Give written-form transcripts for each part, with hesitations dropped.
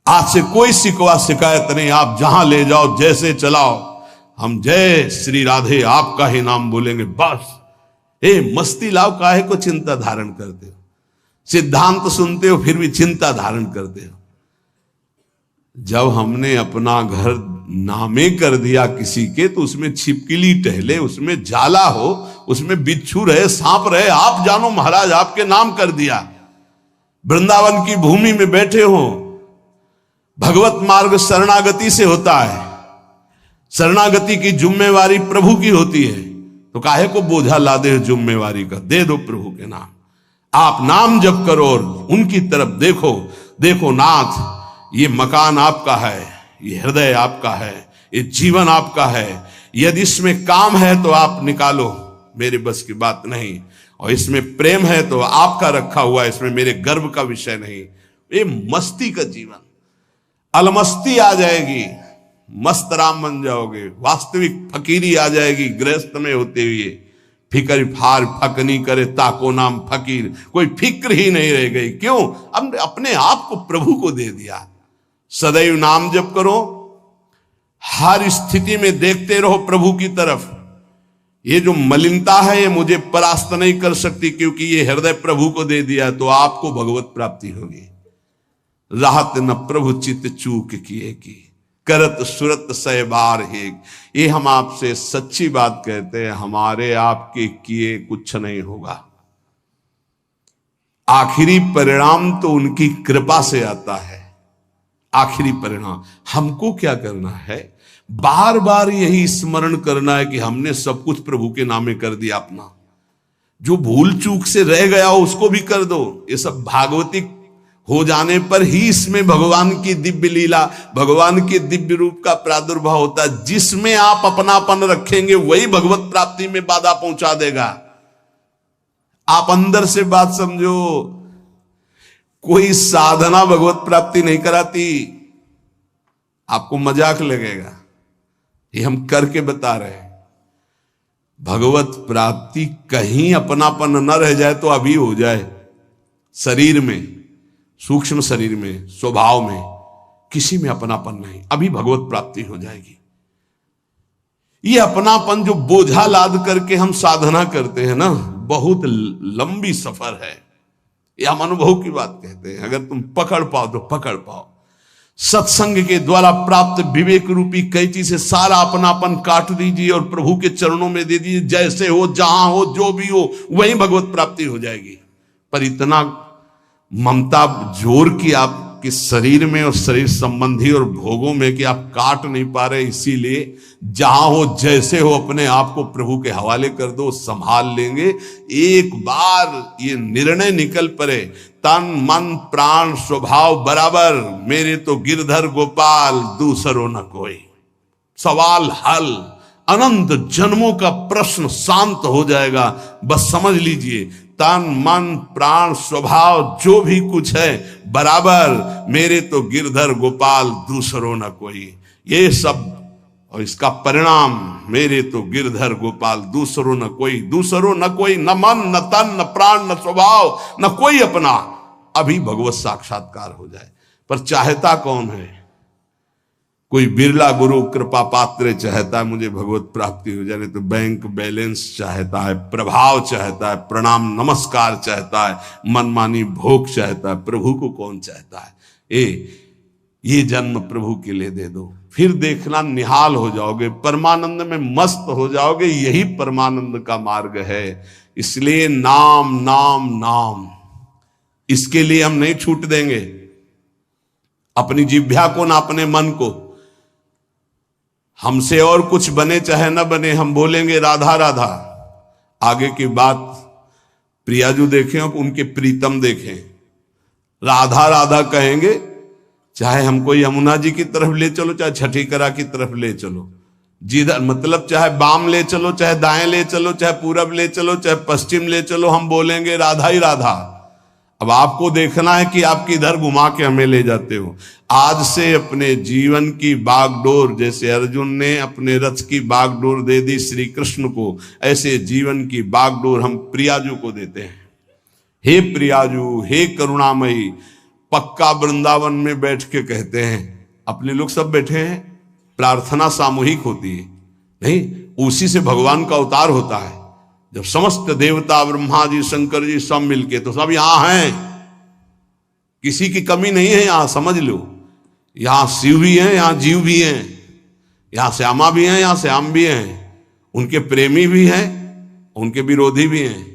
आज से कोई शिकवा शिकायत नहीं, आप जहां ले जाओ जैसे चलाओ, हम जय श्री राधे आपका ही नाम बोलेंगे बस। मस्ती लाओ, काहे को चिंता धारण करते हो? सिद्धांत सुनते हो फिर भी चिंता धारण करते हो। जब हमने अपना घर नामे कर दिया किसी के, तो उसमें छिपकली टहले, उसमें जाला हो, उसमें बिच्छू रहे, सांप रहे, आप जानो महाराज, आपके नाम कर दिया। वृंदावन की भूमि में बैठे हो, भगवत मार्ग शरणागति से होता है, शरणागति की जिम्मेवारी प्रभु की होती है, तो काहे को बोझा लादे जिम्मेवारी का? दे दो प्रभु के नाम, आप नाम जप करो और उनकी तरफ देखो। देखो नाथ, ये मकान आपका है, ये हृदय आपका है, ये जीवन आपका है, यदि इसमें काम है तो आप निकालो, मेरे बस की बात नहीं, और इसमें प्रेम है तो आपका रखा हुआ है, इसमें मेरे गर्व का विषय नहीं। ये मस्ती का जीवन, अलमस्ती आ जाएगी, मस्त राम बन जाओगे, वास्तविक फकीरी आ जाएगी गृहस्थ में होते हुए। फिक्र फार फक नहीं करे ताको नाम फकीर, कोई फिक्र ही नहीं रह गई। क्यों? हमने अपने आप को प्रभु को दे दिया। सदैव नाम जप करो, हर स्थिति में देखते रहो प्रभु की तरफ। ये जो मलिनता है ये मुझे परास्त नहीं कर सकती, क्योंकि ये हृदय प्रभु को दे दिया, तो आपको भगवत प्राप्ति होगी। राहत न प्रभु चित चूक किए की, करत सुरत सह बार हेक। ये हम आपसे सच्ची बात कहते हैं, हमारे आपके किए कुछ नहीं होगा। आखिरी परिणाम तो उनकी कृपा से आता है। आखिरी परिणाम हमको क्या करना है? बार बार यही स्मरण करना है कि हमने सब कुछ प्रभु के नामे कर दिया अपना। जो भूल चूक से रह गया हो उसको भी कर दो। ये सब भागवतिक हो जाने पर ही इसमें भगवान की दिव्य लीला, भगवान के दिव्य रूप का प्रादुर्भाव होता है। जिसमें आप अपनापन रखेंगे वही भगवत प्राप्ति में बाधा पहुंचा देगा। आप अंदर से बात समझो, कोई साधना भगवत प्राप्ति नहीं कराती। आपको मजाक लगेगा, ये हम करके बता रहे हैं। भगवत प्राप्ति कहीं अपनापन न रह जाए तो अभी हो जाए। शरीर में, सूक्ष्म शरीर में, स्वभाव में, किसी में अपनापन नहीं, अभी भगवत प्राप्ति हो जाएगी। ये अपनापन जो बोझा लाद करके हम साधना करते हैं ना, बहुत लंबी सफर है। ये हम अनुभव की बात कहते हैं। अगर तुम पकड़ पाओ तो पकड़ पाओ। सत्संग के द्वारा प्राप्त विवेक रूपी कैंची से सारा अपनापन काट दीजिए और प्रभु के चरणों में दे दीजिए। जैसे हो, जहां हो, जो भी हो, वही भगवत प्राप्ति हो जाएगी। पर इतना ममता जोर की आपके शरीर में और शरीर संबंधी और भोगों में कि आप काट नहीं पा रहे। इसीलिए जहां हो, जैसे हो, अपने आप को प्रभु के हवाले कर दो, संभाल लेंगे। एक बार ये निर्णय निकल पड़े, तन मन प्राण स्वभाव बराबर, मेरे तो गिरधर गोपाल दूसरो न कोई। सवाल हल, अनंत जन्मों का प्रश्न शांत हो जाएगा। बस समझ लीजिए, तन मन प्राण स्वभाव जो भी कुछ है बराबर, मेरे तो गिरधर गोपाल दूसरो न कोई। ये सब और इसका परिणाम, मेरे तो गिरधर गोपाल दूसरो न कोई। दूसरो न कोई, न मन न तन न प्राण न स्वभाव न कोई अपना। अभी भगवत साक्षात्कार हो जाए। पर चाहता कौन है? कोई बिरला गुरु कृपा पात्र चाहता है मुझे भगवत प्राप्ति हो जाए, तो बैंक बैलेंस चाहता है, प्रभाव चाहता है, प्रणाम नमस्कार चाहता है, मनमानी भोग चाहता है। प्रभु को कौन चाहता है? ये जन्म प्रभु के लिए दे दो, फिर देखना निहाल हो जाओगे, परमानंद में मस्त हो जाओगे। यही परमानंद का मार्ग है। इसलिए नाम नाम नाम, इसके लिए हम नहीं छूट देंगे अपनी जिह्वा को ना अपने मन को। हमसे और कुछ बने चाहे न बने, हम बोलेंगे राधा राधा। आगे की बात प्रियाजू देखें, उनके प्रीतम देखें, राधा राधा कहेंगे। चाहे हमको यमुना जी की तरफ ले चलो, चाहे छठीकरा की तरफ ले चलो, जिधर मतलब चाहे बाम ले चलो, चाहे दाएं ले चलो, चाहे पूरब ले चलो, चाहे पश्चिम ले चलो, हम बोलेंगे राधा ही राधा। अब आपको देखना है कि आप किधर घुमा के हमें ले जाते हो। आज से अपने जीवन की बागडोर, जैसे अर्जुन ने अपने रथ की बागडोर दे दी श्री कृष्ण को, ऐसे जीवन की बागडोर हम प्रियाजू को देते हैं। हे प्रियाजू, हे करुणामयी, पक्का वृंदावन में बैठ के कहते हैं, अपने लोग सब बैठे हैं, प्रार्थना सामूहिक होती है, नहीं, उसी से भगवान का अवतार होता है। जब समस्त देवता, ब्रह्मा जी, शंकर जी सब मिलके, तो सब यहां हैं, किसी की कमी नहीं है यहां, समझ लो। यहां शिव भी हैं, यहां जीव भी हैं, यहां श्यामा भी हैं, यहां श्याम भी हैं, उनके प्रेमी भी हैं, उनके विरोधी भी हैं,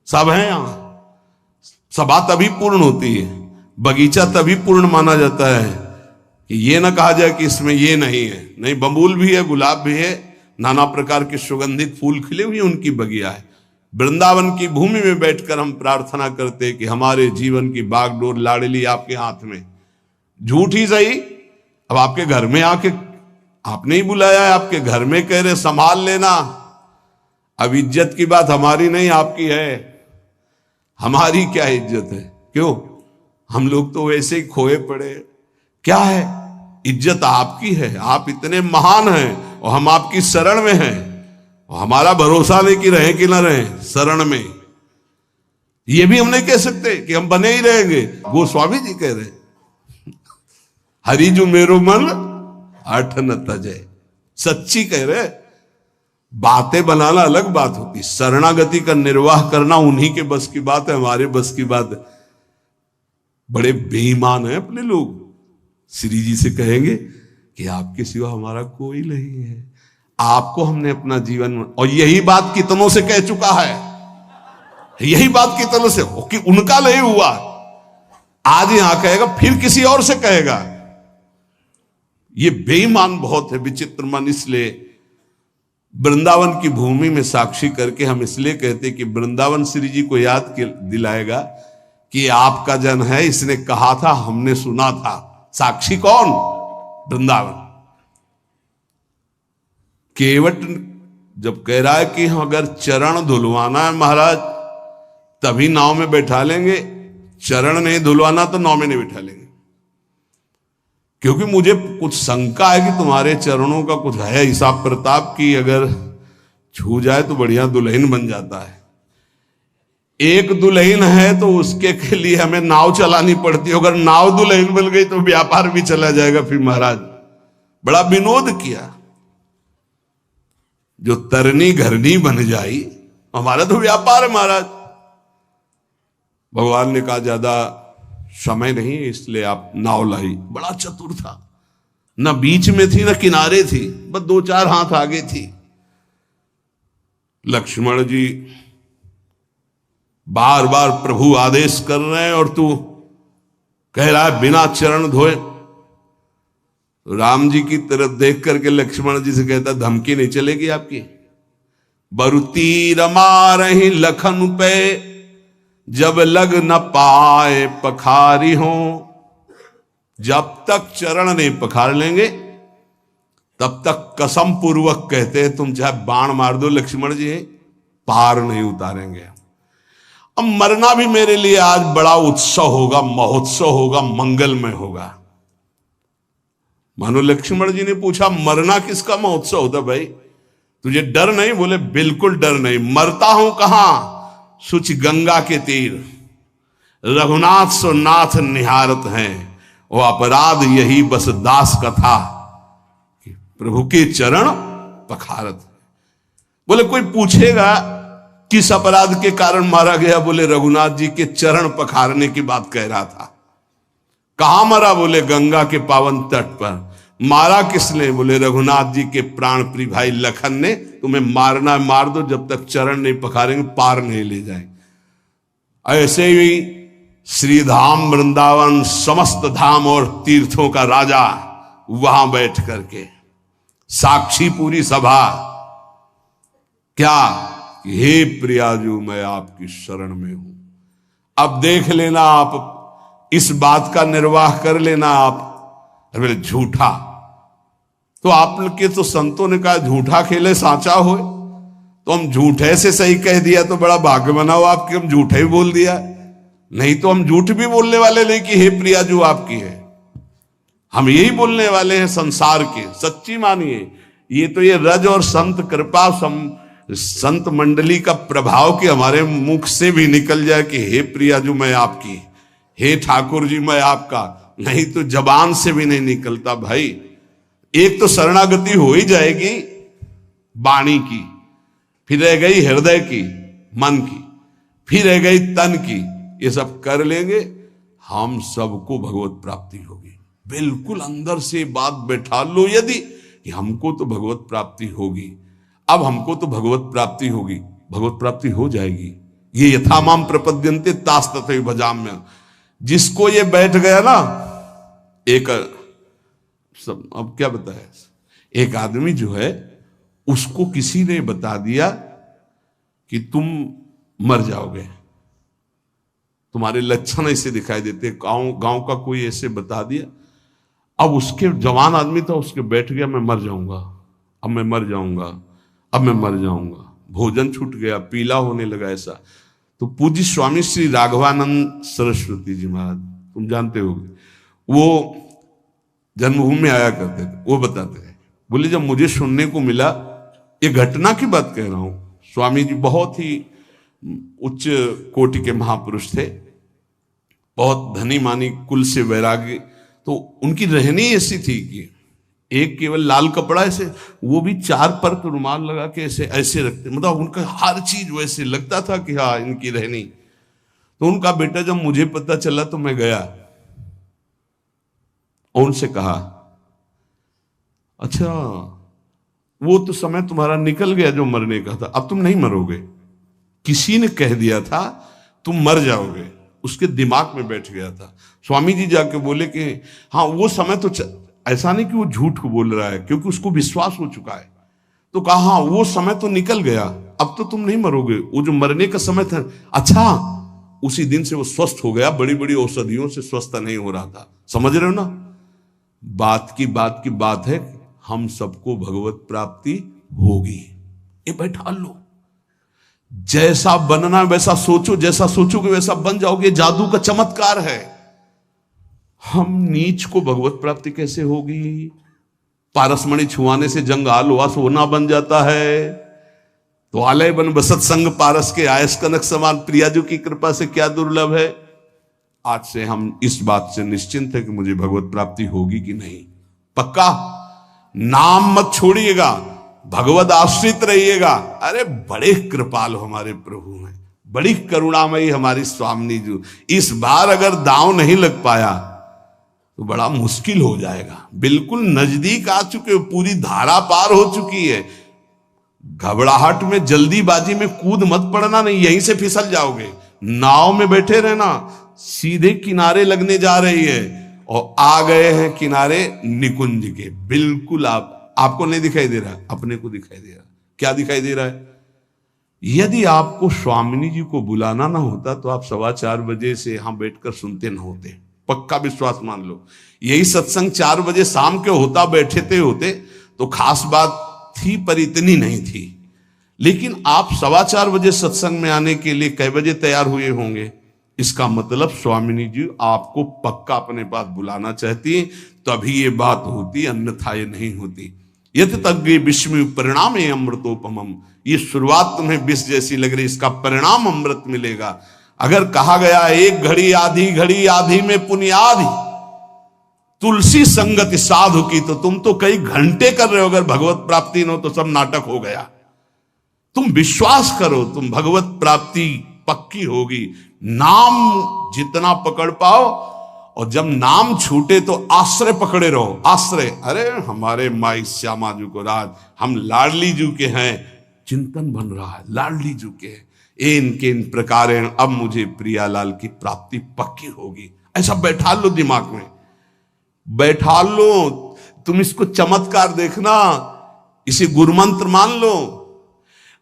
सब हैं यहां। सभा तभी पूर्ण होती है, बगीचा तभी पूर्ण माना जाता है कि ये ना कहा जाए कि इसमें ये नहीं है। नहीं, बबूल भी है, गुलाब भी है, नाना प्रकार के सुगंधित फूल खिले हुए उनकी बगिया है। वृंदावन की भूमि में बैठकर हम प्रार्थना करते हैं कि हमारे जीवन की बागडोर लाडली आपके हाथ में। झूठ ही सही, अब आपके घर में आके आपने ही बुलाया है, आपके घर में कह रहे संभाल लेना। अब इज्जत की बात हमारी नहीं, आपकी है। हमारी क्या इज्जत है? क्यों? हम लोग तो वैसे ही खोए पड़े। क्या है? इज्जत आपकी है, आप इतने महान हैं और हम आपकी शरण में हैं, और हमारा भरोसा नहीं कि रहे कि ना रहे शरण में। ये भी हम नहीं कह सकते कि हम बने ही रहेंगे। गोस्वामी जी कह रहे, हरि जो मेरो मन हठ न तजय, सच्ची कह रहे। बातें बनाना अलग बात होती, शरणागति का निर्वाह करना उन्हीं के बस की बात है, हमारे बस की बात है। बड़े बेईमान हैं अपने लोग। श्री जी से कहेंगे कि आपके सिवा हमारा कोई नहीं है, आपको हमने अपना जीवन, और यही बात कितनों से कह चुका है, यही बात कितनों से, कि उनका नहीं हुआ, आज यहां कहेगा, फिर किसी और से कहेगा। ये बेईमान बहुत है, विचित्र मन। इसलिए वृंदावन की भूमि में साक्षी करके हम इसलिए कहते कि वृंदावन श्री जी को याद दिलाएगा कि आपका जन है, इसने कहा था, हमने सुना था। साक्षी कौन? वृंदावन। केवट जब कह रहा है कि अगर चरण धुलवाना है महाराज तभी नाव में बैठा लेंगे, चरण नहीं धुलवाना तो नाव में नहीं बैठा लेंगे, क्योंकि मुझे कुछ शंका है कि तुम्हारे चरणों का कुछ है हिसाब प्रताप की, अगर छू जाए तो बढ़िया दुल्हन बन जाता है। एक दुल्हन है तो उसके के लिए हमें नाव चलानी पड़ती है, अगर नाव दुल्हन बन गई तो व्यापार भी चला जाएगा। फिर महाराज बड़ा विनोद किया, जो तरनी घरनी बन जाई, हमारा तो व्यापार है महाराज। भगवान ने कहा ज्यादा समय नहीं है, इसलिए आप नाव लाई। बड़ा चतुर था, न बीच में थी न किनारे थी, बस 2-4 हाथ आगे थी। लक्ष्मण जी बार बार प्रभु आदेश कर रहे हैं और तू कह रहा है बिना चरण धोए। राम जी की तरफ देख करके लक्ष्मण जी से कहता, धमकी नहीं चलेगी आपकी? बरुती रमा रही लखन पे, जब लग न पाए पखारी हो। जब तक चरण नहीं पखार लेंगे तब तक कसम पूर्वक कहते हैं, तुम चाहे बाण मार दो लक्ष्मण जी, पार नहीं उतारेंगे। अब मरना भी मेरे लिए आज बड़ा उत्सव होगा, महोत्सव होगा, मंगलमय होगा। मानो लक्ष्मण जी ने पूछा, मरना किसका महोत्सव होता भाई? तुझे डर नहीं? बोले बिल्कुल डर नहीं। मरता हूं कहां? सुच गंगा के तीर, रघुनाथ सो नाथ निहारत हैं, वो अपराध यही बस दास का था कि प्रभु के चरण पखारत। बोले कोई पूछेगा किस अपराध के कारण मारा गया? बोले रघुनाथ जी के चरण पखारने की बात कह रहा था। कहां मरा? बोले गंगा के पावन तट पर। मारा किसने? बोले रघुनाथ जी के प्राण प्रिय भाई लखन ने। तुम्हें मारना मार दो, जब तक चरण नहीं पखारेंगे पार नहीं ले जाएंगे। ऐसे ही श्रीधाम वृंदावन समस्त धाम और तीर्थों का राजा वहां बैठ करके साक्षी पूरी सभा, क्या हे प्रियाजू मैं आपकी शरण में हूं। अब देख लेना, आप इस बात का निर्वाह कर लेना। आप अरे झूठा, तो आपके तो संतों ने कहा झूठा खेले साचा होए, तो हम झूठे से सही कह दिया तो बड़ा भाग्य बनाओ आपके, हम झूठे ही बोल दिया। नहीं तो हम झूठ भी बोलने वाले नहीं कि हे प्रियाजू आपकी है, हम यही बोलने वाले हैं संसार के। सच्ची मानिए, ये तो ये रज और संत कृपा संत मंडली का प्रभाव कि हमारे मुख से भी निकल जाए कि हे प्रियाजू मैं आपकी, हे ठाकुर जी मैं आपका, नहीं तो जबान से भी नहीं निकलता भाई। एक तो शरणागति हो ही जाएगी वाणी की, फिर रह गई हृदय की, मन की, फिर रह गई तन की। ये सब कर लेंगे, हम सबको भगवत प्राप्ति होगी। बिल्कुल अंदर से बात बैठा लो यदि कि हमको तो भगवत प्राप्ति होगी, अब हमको तो भगवत प्राप्ति होगी, भगवत प्राप्ति हो जाएगी। ये यथा माम प्रपद्यन्ते तास तथैव भजाम्य। जिसको ये बैठ गया ना, एक सब अब क्या बताया, एक आदमी जो है उसको किसी ने बता दिया कि तुम मर जाओगे, तुम्हारे लक्षण ऐसे दिखाई देते, गांव का कोई ऐसे बता दिया। अब उसके जवान आदमी था, उसके बैठ गया मैं मर जाऊंगा, अब मैं मर जाऊंगा, अब मैं मर जाऊंगा। भोजन छूट गया, पीला होने लगा ऐसा। तो पूज्य स्वामी श्री राघवानंद सरस्वती जी महाराज, तुम जानते होगे, वो जन्मभूमि में आया करते थे। वो बताते थे, बोले जब मुझे सुनने को मिला, ये घटना की बात कह रहा हूं, स्वामी जी बहुत ही उच्च कोटि के महापुरुष थे, बहुत धनी मानी कुल से वैराग्य। तो उनकी रहनी ऐसी थी कि एक केवल लाल कपड़ा ऐसे, वो भी 4 पर रुमाल लगा के ऐसे ऐसे रखते, मतलब उनका हर चीज वैसे लगता था कि हाँ इनकी रहनी। तो उनका बेटा जब मुझे पता चला तो मैं गया और उनसे कहा, अच्छा वो तो समय तुम्हारा निकल गया जो मरने का था, अब तुम नहीं मरोगे। किसी ने कह दिया था तुम मर जाओगे, उसके दिमाग में बैठ गया था। स्वामी जी जाके बोले कि हाँ वो समय तो ऐसा नहीं कि वो झूठ को बोल रहा है, क्योंकि उसको विश्वास हो चुका है। तो कहा हाँ वो समय तो निकल गया, अब तो तुम नहीं मरोगे, वो जो मरने का समय था। अच्छा, उसी दिन से वो स्वस्थ हो गया, बड़ी बड़ी औषधियों से स्वस्थ नहीं हो रहा था। समझ रहे हो ना, बात की बात है, हम सबको भगवत प्राप्ति होगी। ये बैठा लो, जैसा बनना वैसा सोचो, जैसा सोचोगे वैसा बन जाओगे। जादू का चमत्कार है। हम नीच को भगवत प्राप्ति कैसे होगी? पारसमणि छुआने से जंगाल हुआ सोना बन जाता है। तो आलय बन बसत संग पारस के आयस कनक समान, प्रियाजू की कृपा से क्या दुर्लभ है। आज से हम इस बात से निश्चिंत है कि मुझे भगवत प्राप्ति होगी कि नहीं। पक्का नाम मत छोड़िएगा, भगवत आश्रित रहिएगा। अरे बड़े कृपालु हमारे प्रभु हैं, बड़ी करुणामयी हमारी स्वामिनी जी। इस बार अगर दांव नहीं लग पाया तो बड़ा मुश्किल हो जाएगा। बिल्कुल नजदीक आ चुके हो, पूरी धारा पार हो चुकी है। घबराहट में जल्दीबाजी में कूद मत पड़ना, नहीं यहीं से फिसल जाओगे। नाव में बैठे रहना, सीधे किनारे लगने जा रही है और आ गए हैं किनारे निकुंज के। बिल्कुल आपको नहीं दिखाई दे रहा, अपने को दिखाई दे रहा। क्या दिखाई दे रहा है? यदि आपको स्वामिनी जी को बुलाना ना होता तो आप 4:15 बजे से यहां बैठकर सुनते ना होते। पक्का विश्वास मान लो। यही सत्संग 4 बजे शाम के होता, बैठे होते तो खास बात थी, पर इतनी नहीं थी। लेकिन आप 4:15 बजे सत्संग में आने के लिए कै बजे तैयार हुए होंगे? इसका मतलब स्वामिनी जी आपको पक्का अपने पास बुलाना चाहती है, तभी ये बात होती, अन्यथा ये नहीं होती। यत तज्ञ विस्मय परिणाम अमृतोपमम। ये शुरुआत तुम्हें विष जैसी लग रही, इसका परिणाम अमृत मिलेगा। अगर कहा गया एक घड़ी आधी में पुण्याधि, तुलसी संगति साधु की, तो तुम तो कई घंटे कर रहे हो। अगर भगवत प्राप्ति न हो तो सब नाटक हो गया। तुम विश्वास करो, तुम भगवत प्राप्ति पक्की होगी। नाम जितना पकड़ पाओ, और जब नाम छूटे तो आश्रय पकड़े रहो। आश्रय, अरे हमारे माई श्यामा जी को राज, हम लाडली जी के हैं, चिंतन बन रहा है लाडली जी के। इनके इन प्रकार अब मुझे प्रियालाल की प्राप्ति पक्की होगी। ऐसा बैठा लो दिमाग में, बैठा लो। तुम इसको चमत्कार देखना, इसे गुरुमंत्र मान लो।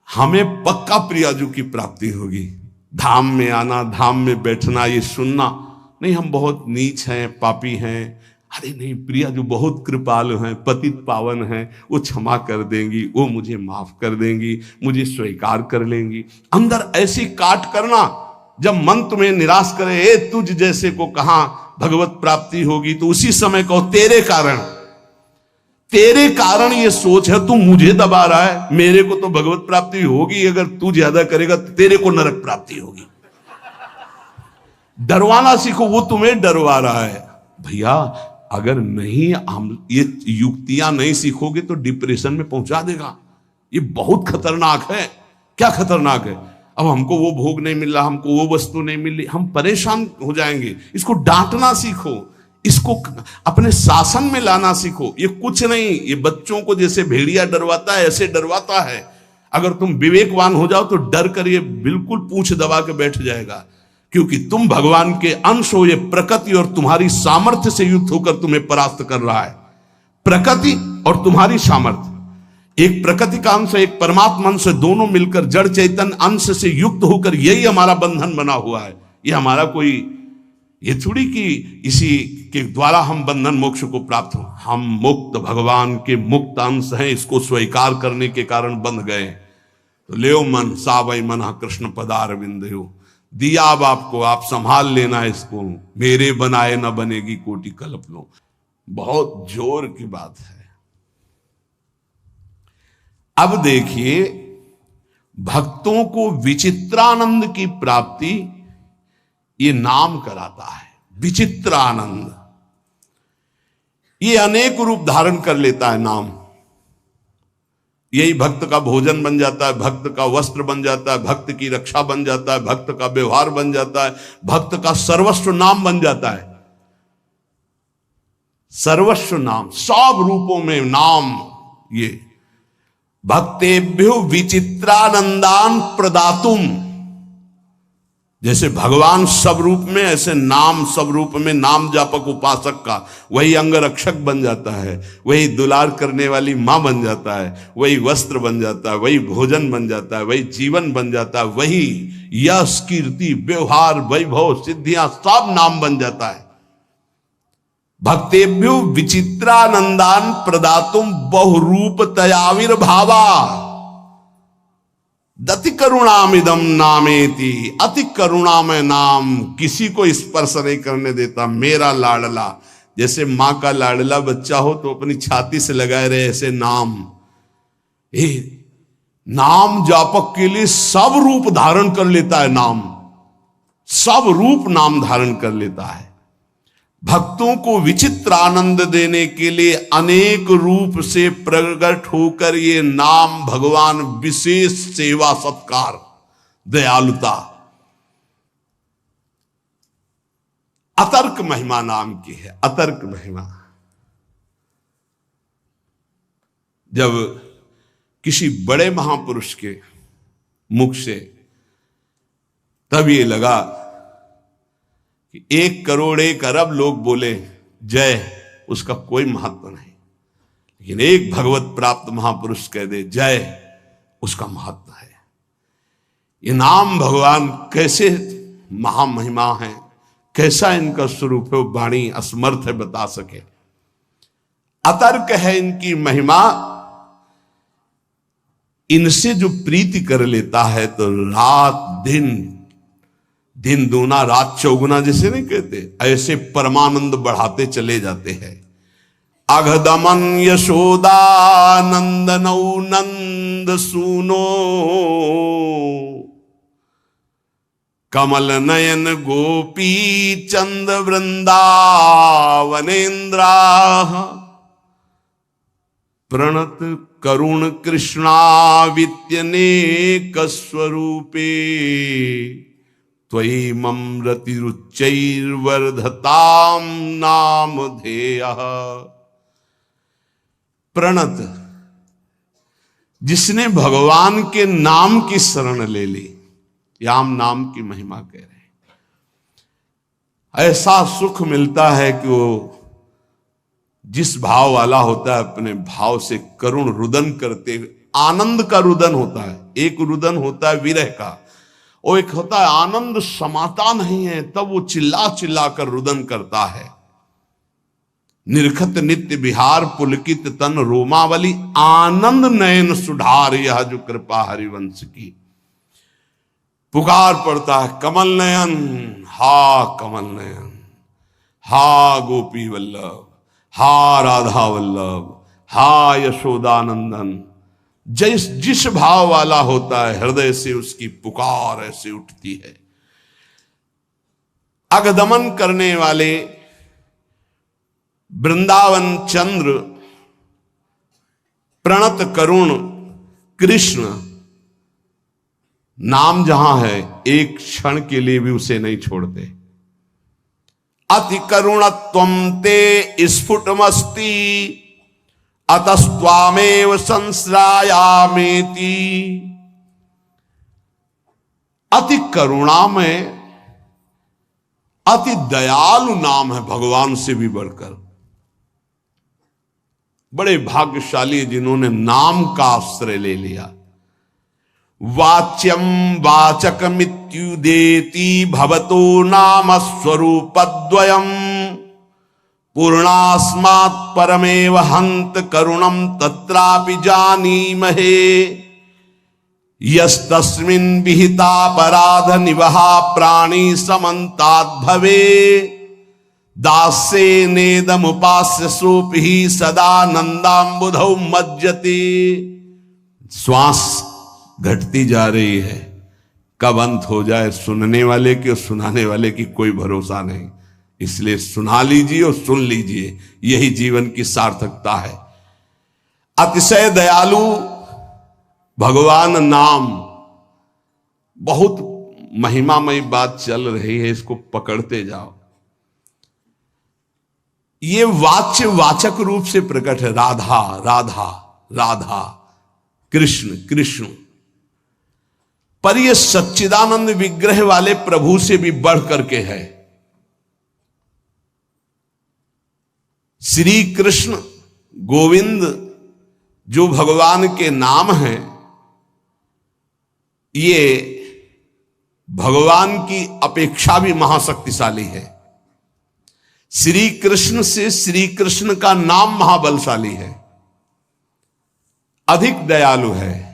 हमें पक्का प्रियाजू की प्राप्ति होगी। धाम में आना, धाम में बैठना, ये सुनना नहीं हम बहुत नीच हैं, पापी हैं। अरे नहीं, प्रियाजू बहुत कृपालु हैं, पतित पावन हैं, वो क्षमा कर देंगी, वो मुझे माफ कर देंगी, मुझे स्वीकार कर लेंगी। अंदर ऐसी काट करना, जब मन तुम्हें निराश करे, ए तुझ जैसे को कहां भगवत प्राप्ति होगी, तो उसी समय कहो तेरे कारण ये सोच है, तू मुझे दबा रहा है, मेरे को तो भगवत प्राप्ति होगी। अगर तू ज्यादा करेगा तो तेरे को नरक प्राप्ति होगी। डरवाना सीखो, वो तुम्हें डरवा रहा है। भैया अगर नहीं हम ये युक्तियां नहीं सीखोगे तो डिप्रेशन में पहुंचा देगा। ये बहुत खतरनाक है। क्या खतरनाक है? अब हमको वो भोग नहीं मिल रहा, हमको वो वस्तु नहीं मिल रही, हम परेशान हो जाएंगे। इसको डांटना सीखो, इसको अपने शासन में लाना सीखो। ये कुछ नहीं, ये बच्चों को जैसे भेड़िया डरवाता है ऐसे डरवाता है। अगर तुम विवेकवान हो जाओ तो डर कर ये बिल्कुल पूंछ दबा के बैठ जाएगा, क्योंकि तुम भगवान के अंश हो। ये प्रकृति और तुम्हारी सामर्थ्य से युक्त होकर तुम्हें परास्त कर रहा है। प्रकृति और तुम्हारी सामर्थ्य, एक प्रकृति का अंश, एक परमात्मा अंश, दोनों मिलकर जड़ चैतन्य अंश से युक्त होकर यही हमारा बंधन बना हुआ है। ये हमारा कोई ये थोड़ी कि इसी के द्वारा हम बंधन मोक्ष को प्राप्त हो। हम मुक्त भगवान के मुक्त अंश हैं, इसको स्वीकार करने के कारण बंध गए। तो लेओ मन सावई मना कृष्ण पदार बिंदु, दिया अब आपको, आप संभाल लेना इसको। मेरे बनाए न बनेगी कोटि कल्प लो। बहुत जोर की बात है। अब देखिए, भक्तों को विचित्रानंद की प्राप्ति ये नाम कराता है। विचित्रानंद ये अनेक रूप धारण कर लेता है नाम। यही भक्त का भोजन बन जाता है, भक्त का वस्त्र बन जाता है, भक्त की रक्षा बन जाता है, भक्त का व्यवहार बन जाता है, भक्त का सर्वस्व नाम बन जाता है। सर्वस्व नाम, सब रूपों में नाम। ये भक्तेभ्यो विचित्रानंदान प्रदातुम, जैसे भगवान सब रूप में, ऐसे नाम सब रूप में। नाम जापक उपासक का वही अंग रक्षक बन जाता है, वही दुलार करने वाली मां बन जाता है, वही वस्त्र बन जाता है, वही भोजन बन जाता है, वही जीवन बन जाता है, वही यश कीर्ति व्यवहार वैभव सिद्धियां सब नाम बन जाता है। भक्तेभ्यो विचित्रानंदान प्रदातुम बहुरूप तयाविर्भावा दति करुणामिदम नामेति। अति करुणामय नाम, किसी को स्पर्श नहीं करने देता। मेरा लाडला, जैसे मां का लाडला बच्चा हो तो अपनी छाती से लगाए रहे, ऐसे नाम। नाम जापक के लिए सब रूप धारण कर लेता है नाम, सब रूप नाम धारण कर लेता है। भक्तों को विचित्र आनंद देने के लिए अनेक रूप से प्रकट होकर ये नाम भगवान विशेष सेवा सत्कार दयालुता अतर्क महिमा नाम की है। अतर्क महिमा, जब किसी बड़े महापुरुष के मुख से तब ये लगा कि 1 करोड़ 1 अरब लोग बोले जय, उसका कोई महत्व नहीं, लेकिन एक भगवत प्राप्त महापुरुष कह दे जय, उसका महत्व है। ये नाम भगवान कैसे महामहिमा है, कैसा इनका स्वरूप है, वाणी असमर्थ है बता सके। अतर्क है इनकी महिमा। इनसे जो प्रीति कर लेता है तो रात दिन, दिन दूना रात चौगुना जैसे नहीं कहते, ऐसे परमानंद बढ़ाते चले जाते हैं। अघदमन यशोदा नंदनौ नंद सुनो, कमल नयन गोपी चंद वृंदावनेन्द्रा, प्रणत करुण कृष्णावित्यनेक स्वरूपे, त्वयि मम्रति रुचैर्वर्धताम नामधेयः। प्रणत, जिसने भगवान के नाम की शरण ले ली, याम नाम की महिमा कह रहे हैं। ऐसा सुख मिलता है कि वो जिस भाव वाला होता है अपने भाव से करुण रुदन करते हुए, आनंद का रुदन होता है। एक रुदन होता है विरह का, और एक होता है आनंद समाता नहीं है तब वो चिल्ला चिल्ला कर रुदन करता है। निरखत नित्य विहार पुलकित तन रोमावली, आनंद नयन सुधार यह जो कृपा हरिवंश की। पुकार पड़ता है कमल नयन, हा कमल नयन, हा गोपी वल्लभ, हा राधा वल्लभ, हा यशोदानंदन। जिस भाव वाला होता है हृदय से उसकी पुकार ऐसे उठती है। अगदमन करने वाले वृंदावन चंद्र प्रणत करुण कृष्ण नाम जहां है, एक क्षण के लिए भी उसे नहीं छोड़ते। अति करुणत्वं ते स्फुटमस्ति अतस्त्वामेव संश्रायामेति। अति करुणामय, अति दयालु नाम है भगवान से भी बढ़कर। बड़े भाग्यशाली जिन्होंने नाम का आश्रय ले लिया। वाच्यम वाचकमित्युदेति भवतो नाम स्वरूपद्वयम् पूर्णास्मात् परमेव हंत करुणम तत्रापि जानीमहे। यस्तस्मिन् विहितापराध निवहा प्राणी समन्ताद् भवे दास्ये नेदमुपास्य सोपि सदा नंदाम्बुधौ मज्जति। श्वास घटती जा रही है, कब अंत हो जाए सुनने वाले की और सुनाने वाले की कोई भरोसा नहीं। इसलिए सुना लीजिए और सुन लीजिए, यही जीवन की सार्थकता है। अतिशय दयालु भगवान नाम, बहुत महिमामयी बात चल रही है, इसको पकड़ते जाओ। ये वाच्य वाचक रूप से प्रकट है। राधा राधा राधा, कृष्ण कृष्ण, पर यह सच्चिदानंद विग्रह वाले प्रभु से भी बढ़ करके है। श्री कृष्ण गोविंद जो भगवान के नाम हैं, ये भगवान की अपेक्षा भी महाशक्तिशाली है। श्री कृष्ण से श्री कृष्ण का नाम महाबलशाली है, अधिक दयालु है।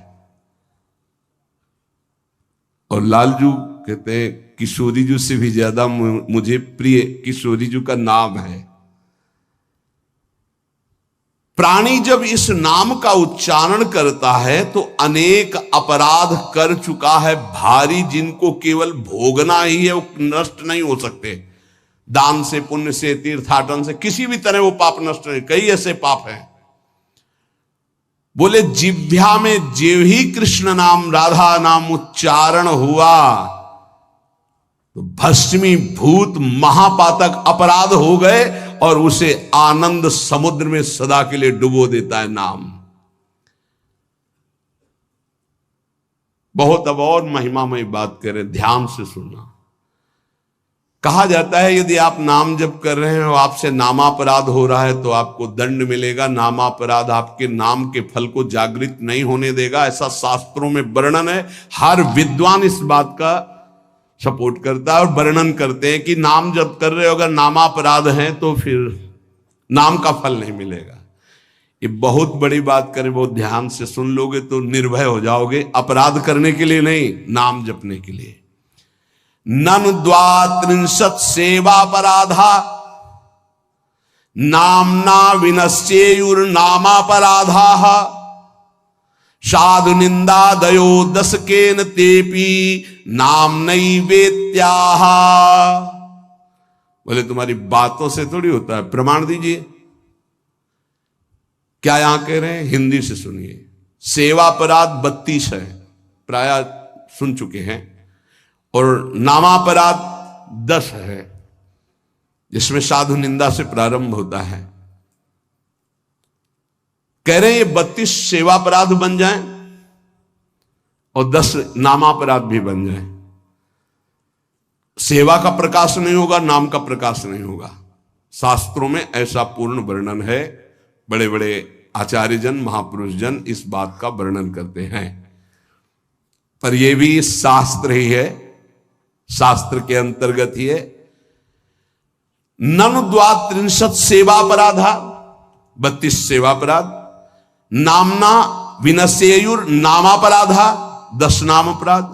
और लालजू कहते हैं किशोरी जी से भी ज्यादा मुझे प्रिय किशोरी जी का नाम है। प्राणी जब इस नाम का उच्चारण करता है तो अनेक अपराध कर चुका है भारी, जिनको केवल भोगना ही है, वो नष्ट नहीं हो सकते। दान से, पुण्य से, तीर्थाटन से, किसी भी तरह वो पाप नष्ट नहीं। कई ऐसे पाप हैं। बोले जिह्वा में जेव ही कृष्ण नाम राधा नाम उच्चारण हुआ तो भस्मी भूत महापातक अपराध हो गए और उसे आनंद समुद्र में सदा के लिए डुबो देता है नाम। बहुत अब और महिमामय बात करें, ध्यान से सुनना। कहा जाता है यदि आप नाम जप कर रहे हैं और आपसे नामापराध हो रहा है तो आपको दंड मिलेगा। नामापराध आपके नाम के फल को जागृत नहीं होने देगा, ऐसा शास्त्रों में वर्णन है। हर विद्वान इस बात का सपोर्ट करता है और वर्णन करते हैं कि नाम जप कर रहे हो अगर नामापराध है तो फिर नाम का फल नहीं मिलेगा। ये बहुत बड़ी बात करें, बहुत ध्यान से सुन लोगे तो निर्भय हो जाओगे। अपराध करने के लिए नहीं, नाम जपने के लिए। ननु द्वात्रिंशत् सेवापराधा नामना विनश्येयुर्नामापराधाः साधु निंदादयो दशकेन तेपि नाम्नैवेत्याः। बोले तुम्हारी बातों से थोड़ी होता है, प्रमाण दीजिए। क्या यहां कह रहे हैं? हिंदी से सुनिए। सेवापराध 32 है, प्राय सुन चुके हैं, और नामापराध 10 है, जिसमें साधु निंदा से प्रारंभ होता है। कह रहे हैं ये 32 सेवापराध बन जाएं और 10 नामापराध भी बन जाएं। सेवा का प्रकाश नहीं होगा, नाम का प्रकाश नहीं होगा। शास्त्रों में ऐसा पूर्ण वर्णन है। बड़े बड़े आचार्यजन, महापुरुष जन इस बात का वर्णन करते हैं। पर यह भी शास्त्र ही है, शास्त्र के अंतर्गत ही है। ननु द्वात्रिंशत् सेवापराधा, 32 सेवापराध। नामना विनश्येयुर नामापराधा, 10 नामापराध।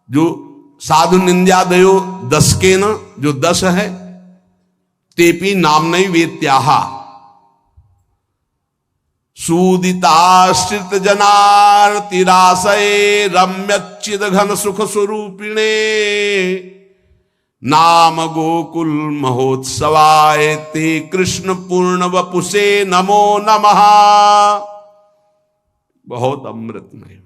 जो साधु निंद्यादयो 10 के न, जो 10 है। तेपि नाम्नैवेत्याः सूदिताश्रित जनार्तिराशये रम्यच्चिद घन सुख स्वरूपिणे नाम गोकुल महोत्सवाय ते कृष्ण पूर्ण वपुषे नमो नमः। बहुत अमृतमय।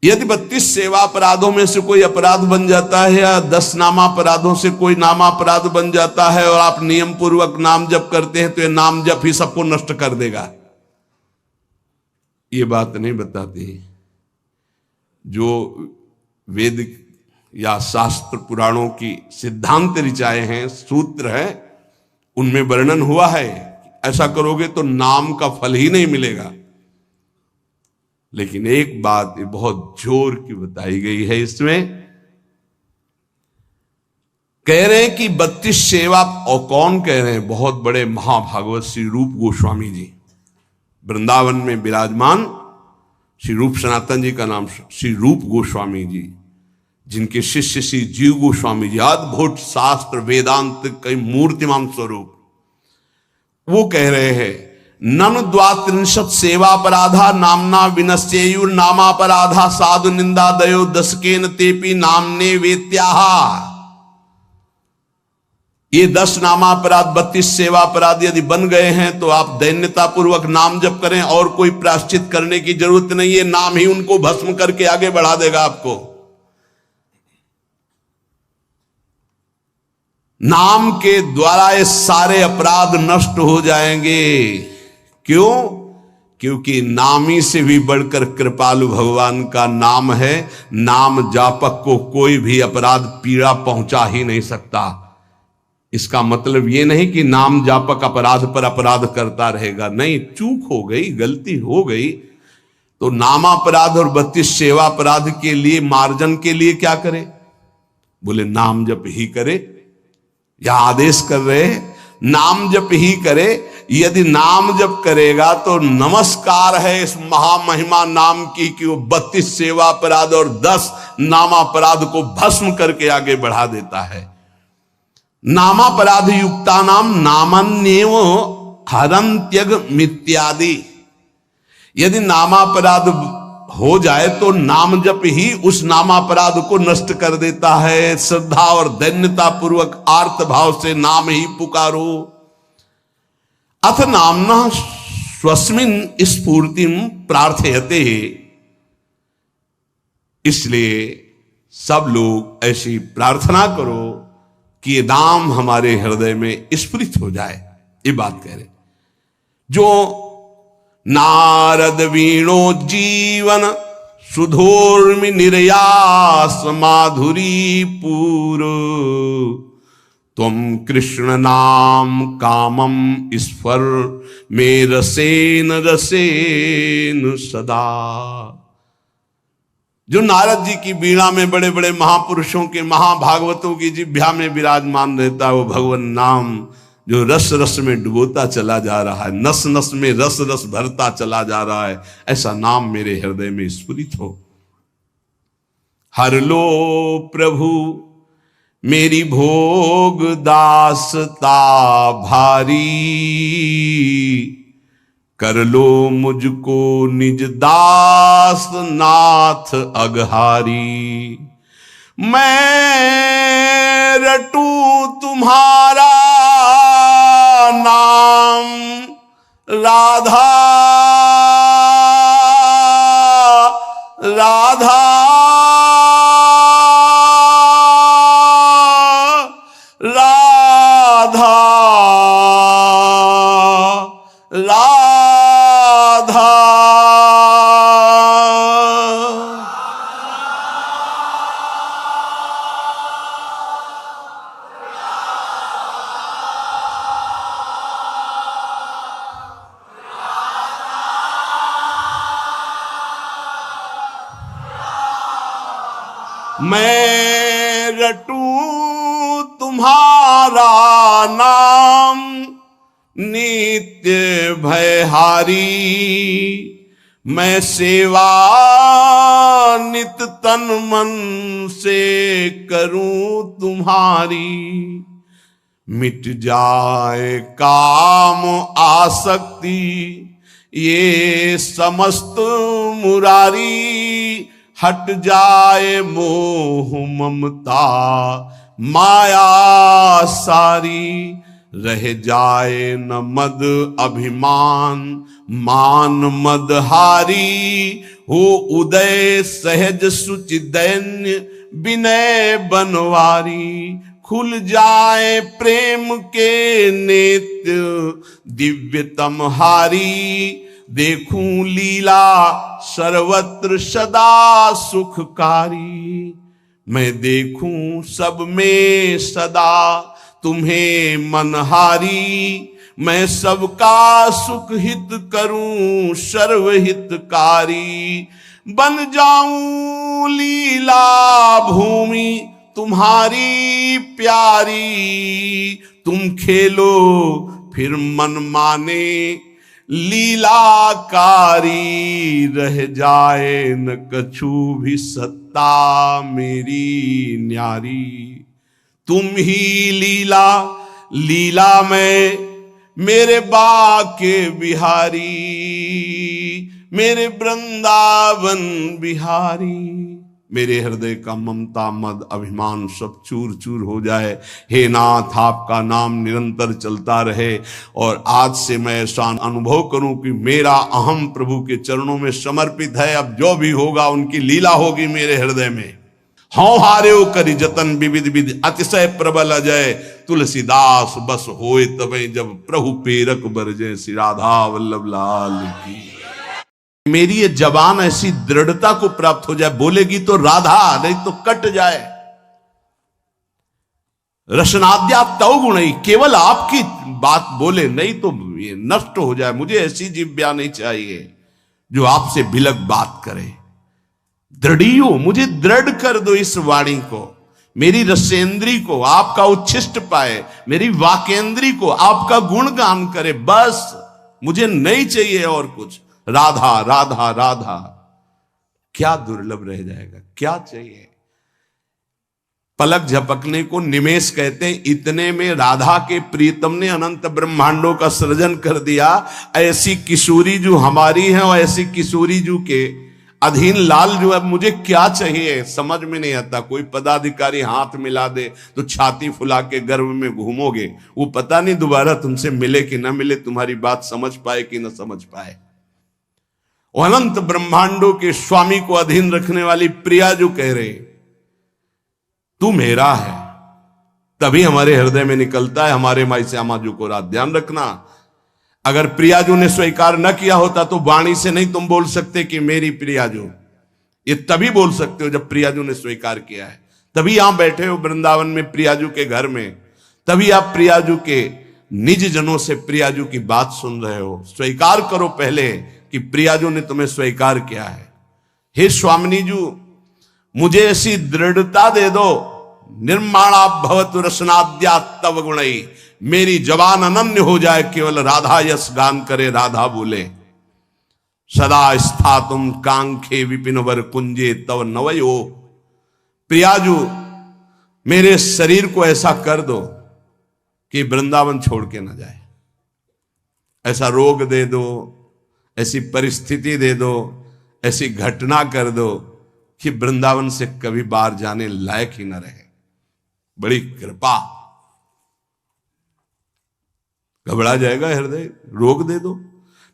यदि 32 सेवा अपराधों में से कोई अपराध बन जाता है या 10 नामापराधों से कोई नामापराध बन जाता है और आप नियम पूर्वक नाम जप करते हैं तो ये नाम जप ही सबको नष्ट कर देगा, ये बात नहीं बताती। जो वेद या शास्त्र पुराणों की सिद्धांत ऋचाए हैं, सूत्र हैं, उनमें वर्णन हुआ है ऐसा करोगे तो नाम का फल ही नहीं मिलेगा। लेकिन एक बात बहुत जोर की बताई गई है इसमें, कह रहे हैं कि 32 सेवा, और कौन कह रहे हैं? बहुत बड़े महाभागवत श्री रूप गोस्वामी जी, वृंदावन में विराजमान श्री रूप सनातन जी का नाम श्री रूप गोस्वामी जी, जिनके शिष्य श्री जीव गोस्वामी जी, अद्भुत शास्त्र वेदांत कई मूर्तिमान स्वरूप, वो कह रहे हैं नन द्वात्रिंशत् सेवापराधा नामना विनश्चेयुर नामापराधा साधु निंदा दयो दशकेन तेपि नामने वेत्याहा। ये 10 नामापराध 32 सेवा अपराध यदि बन गए हैं तो आप दैन्यता पूर्वक नाम जप करें और कोई प्रायश्चित करने की जरूरत नहीं है, नाम ही उनको भस्म करके आगे बढ़ा देगा आपको। नाम के द्वारा ये सारे अपराध नष्ट हो जाएंगे। क्यों? क्योंकि नामी से भी बढ़कर कृपालु भगवान का नाम है। नाम जापक को कोई भी अपराध पीड़ा पहुंचा ही नहीं सकता। इसका मतलब यह नहीं कि नाम जापक अपराध पर अपराध करता रहेगा, नहीं, चूक हो गई, गलती हो गई तो नामापराध और 32 सेवा अपराध के लिए मार्जन के लिए क्या करे? बोले नाम जप ही करे। यह आदेश कर रहे हैं नाम जप ही करे। यदि नाम जप करेगा तो नमस्कार है इस महामहिमा नाम की कि वो 32 सेवा अपराध और 10 नामापराध को भस्म करके आगे बढ़ा देता है। नामापराध युक्ता नाम नामन्येव हरन्त्यग मित्यादि। यदि नामापराध हो जाए तो नाम जप ही उस नामापराध को नष्ट कर देता है। श्रद्धा और दैन्यता पूर्वक आर्त भाव से नाम ही पुकारो। अथ नामना स्वस्मिन स्फूर्तिम प्रार्थयते। इसलिए सब लोग ऐसी प्रार्थना करो कि ये नाम हमारे हृदय में स्फुरित हो जाए। ये बात कह रहे जो नारद वीणो जीवन सुधोर्मि निर्यास माधुरी पूर तुम कृष्ण नाम कामम स्फर में रसेन रसेन सदा। जो नारद जी की वीणा में बड़े बड़े महापुरुषों के महाभागवतों की जिह्वा में विराजमान रहता है वो भगवान नाम, जो रस रस में डुबोता चला जा रहा है, नस नस में रस रस भरता चला जा रहा है, ऐसा नाम मेरे हृदय में स्फुरित हो। हर लो प्रभु मेरी भोग दासता भारी, कर लो मुझको निज दास नाथ अघहारी। मैं रटू तुम्हारा नाम राधा राधा राधा राधा। मैं रटू तुम्हारा नाम नित्य भयहारी। मैं सेवा नित तन मन से करूं तुम्हारी। मिट जाए काम आसक्ति ये समस्त मुरारी। हट जाए मोह ममता माया सारी, रह जाए न मद अभिमान मान मदहारी, हो उदय सहज सुचि दैन्य विनय बनवारी, खुल जाए प्रेम के नेत्र दिव्यतम हारी, देखूं लीला सर्वत्र सदा सुखकारी, मैं देखूं सब में सदा तुम्हें मनहारी, मैं सबका सुख हित करूं सर्वहितकारी, बन जाऊं लीला भूमि तुम्हारी प्यारी, तुम खेलो फिर मन माने लीलाकारी, रह जाए न कछु भी सत्ता मेरी न्यारी, तुम ही लीला लीला में मेरे बाके बिहारी, मेरे वृंदावन बिहारी, मेरे हृदय का ममता मद अभिमान सब चूर चूर हो जाए। हे नाथ, आपका नाम निरंतर चलता रहे और आज से मैं ऐसा अनुभव करूं कि मेरा अहम प्रभु के चरणों में समर्पित है। अब जो भी होगा उनकी लीला होगी मेरे हृदय में। हाँ हारे करी जतन विविध विधि अतिशय प्रबल अजय, तुलसीदास बस होए तबे जब प्रभु पेरक बरजे, श्री राधा वल्लभ लाल की। मेरी ये जबान ऐसी दृढ़ता को प्राप्त हो जाए, बोलेगी तो राधा नहीं तो कट जाए। रसनाद्या तव गुणई, केवल आपकी बात बोले नहीं तो ये नष्ट हो जाए। मुझे ऐसी जिह्वा नहीं चाहिए जो आपसे बिलक बात करे। दृढ़ियो, मुझे दृढ़ कर दो इस वाणी को, मेरी रसेंद्री को आपका उच्छिष्ट पाए, मेरी वाकेंद्री को आपका गुणगान करे। बस मुझे नहीं चाहिए और कुछ। राधा राधा राधा, क्या दुर्लभ रह जाएगा, क्या चाहिए। पलक झपकने को निमेष कहते हैं। इतने में राधा के प्रीतम ने अनंत ब्रह्मांडों का सृजन कर दिया। ऐसी किशोरी जो हमारी है और ऐसी किशोरी जो के अधीन लाल जो है, मुझे क्या चाहिए समझ में नहीं आता। कोई पदाधिकारी हाथ मिला दे तो छाती फुला के गर्भ में घूमोगे, वो पता नहीं दोबारा तुमसे मिले कि ना मिले, तुम्हारी बात समझ पाए कि ना समझ पाए। अनंत ब्रह्मांडों के स्वामी को अधीन रखने वाली प्रिया जो कह रहे तू मेरा है, तभी हमारे हृदय में निकलता है हमारे माई से आमा जो को रात। ध्यान रखना, अगर प्रियाजू ने स्वीकार न किया होता तो वाणी से नहीं तुम बोल सकते कि मेरी प्रियाजू। ये तभी बोल सकते हो जब प्रियाजू ने स्वीकार किया है। तभी यहां बैठे हो वृंदावन में प्रियाजू के घर में, तभी आप प्रियाजू के निज जनों से प्रियाजू की बात सुन रहे हो। स्वीकार करो पहले कि प्रियाजू ने तुम्हें स्वीकार किया है। हे स्वामिनी जू, मुझे ऐसी दृढ़ता दे दो, निर्माणा भवतु रसनाद्या तव गुणई, मेरी जबान अनन्य हो जाए, केवल राधा यश गान करे, राधा बोले। सदा स्थातुम कांखे विपिन वर कुंजे तव नवयो, प्रियाजू मेरे शरीर को ऐसा कर दो कि वृंदावन छोड़ के ना जाए। ऐसा रोग दे दो, ऐसी परिस्थिति दे दो, ऐसी घटना कर दो कि वृंदावन से कभी बाहर जाने लायक ही ना रहे। बड़ी कृपा। घबरा जाएगा हृदय, रोग दे दो।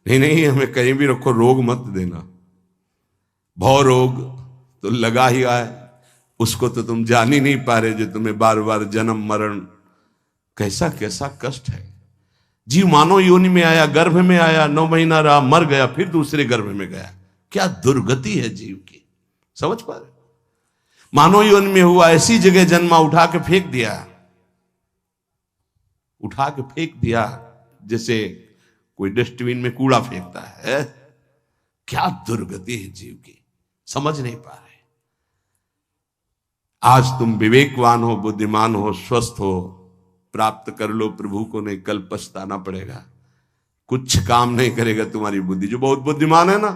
नहीं नहीं, हमें कहीं भी रखो, रोग मत देना। भव रोग तो लगा ही आए, उसको तो तुम जान ही नहीं पा रहे, जो तुम्हें बार बार जन्म मरण, कैसा कैसा कष्ट है। जीव मानव योनि में आया, गर्भ में आया, 9 महीना रहा, मर गया, फिर दूसरे गर्भ में गया। क्या दुर्गति है जीव की, समझ पा रहे। मानव योनि में हुआ, ऐसी जगह जन्मा, उठा के फेंक दिया, उठा के फेंक दिया जैसे कोई डस्टबिन में कूड़ा फेंकता है। क्या दुर्गति है जीव की, समझ नहीं पा रहे। आज तुम विवेकवान हो, बुद्धिमान हो, स्वस्थ हो, प्राप्त कर लो प्रभु को, नहीं कल पछताना पड़ेगा। कुछ काम नहीं करेगा तुम्हारी बुद्धि। जो बहुत बुद्धिमान है ना,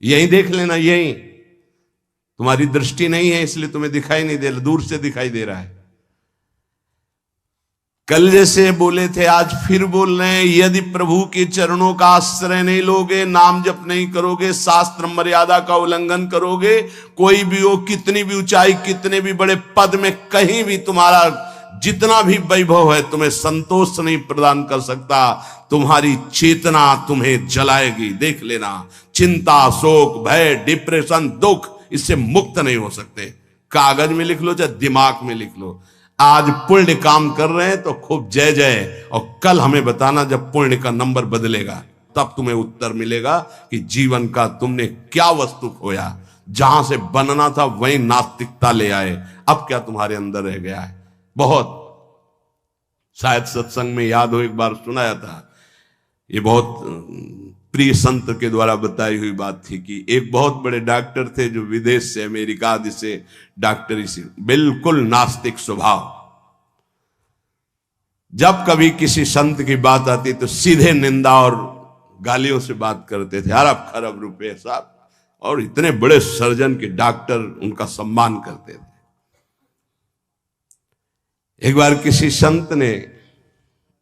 यही देख लेना, यही तुम्हारी दृष्टि नहीं है इसलिए तुम्हें दिखाई नहीं दे रहा, दूर से दिखाई दे रहा है। कल जैसे बोले थे आज फिर बोल रहे हैं, यदि प्रभु के चरणों का आश्रय नहीं लोगे, नाम जप नहीं करोगे, शास्त्र मर्यादा का उल्लंघन करोगे, कोई भी हो, कितनी भी ऊंचाई, कितने भी बड़े पद में कहीं भी तुम्हारा जितना भी वैभव है तुम्हें संतोष नहीं प्रदान कर सकता। तुम्हारी चेतना तुम्हें जलाएगी। देख लेना, चिंता, शोक, भय, डिप्रेशन, दुख, इससे मुक्त नहीं हो सकते। कागज में लिख लो चाहे दिमाग में लिख लो। आज पुण्य काम कर रहे हैं तो खूब जय जय, और कल हमें बताना जब पुण्य का नंबर बदलेगा तब तुम्हें उत्तर मिलेगा कि जीवन का तुमने क्या वस्तु खोया। जहां से बनना था वहीं नास्तिकता ले आए, अब क्या तुम्हारे अंदर रह गया है। बहुत शायद सत्संग में याद हो, एक बार सुनाया था, ये बहुत प्रिय संत के द्वारा बताई हुई बात थी कि एक बहुत बड़े डॉक्टर थे जो विदेश से, अमेरिका आदि से डॉक्टरी से, बिल्कुल नास्तिक स्वभाव। जब कभी किसी संत की बात आती तो सीधे निंदा और गालियों से बात करते थे, अरब खरब रुपए साहब, और इतने बड़े सर्जन के डॉक्टर उनका सम्मान करते थे। एक बार किसी संत ने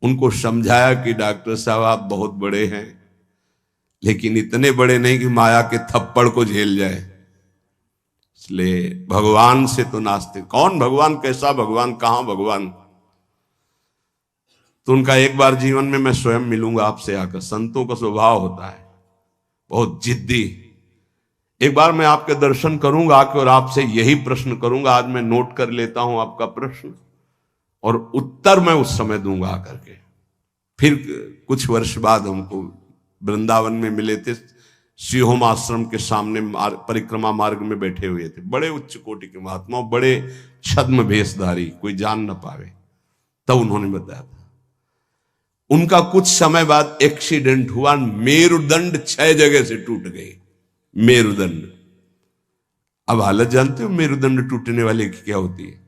उनको समझाया कि डॉक्टर साहब आप बहुत बड़े हैं, लेकिन इतने बड़े नहीं कि माया के थप्पड़ को झेल जाए, इसलिए भगवान से तो नास्तिक। कौन भगवान, कैसा भगवान, कहां भगवान। तो उनका एक बार जीवन में मैं स्वयं मिलूंगा आपसे आकर। संतों का स्वभाव होता है बहुत जिद्दी। एक बार मैं आपके दर्शन करूंगा आके और आपसे यही प्रश्न करूंगा। आज मैं नोट कर लेता हूं आपका प्रश्न और उत्तर मैं उस समय दूंगा आकर के। फिर कुछ वर्ष बाद हमको वृंदावन में मिले थे, सिंहोम आश्रम के सामने परिक्रमा मार्ग में बैठे हुए थे, बड़े उच्च कोटि के महात्मा, बड़े छद्म भेषधारी, कोई जान न पावे। तब उन्होंने बताया था उनका कुछ समय बाद एक्सीडेंट हुआ, मेरुदंड 6 जगह से टूट गई। मेरुदंड, अब हालत जानते हो मेरुदंड टूटने वाले की क्या होती है।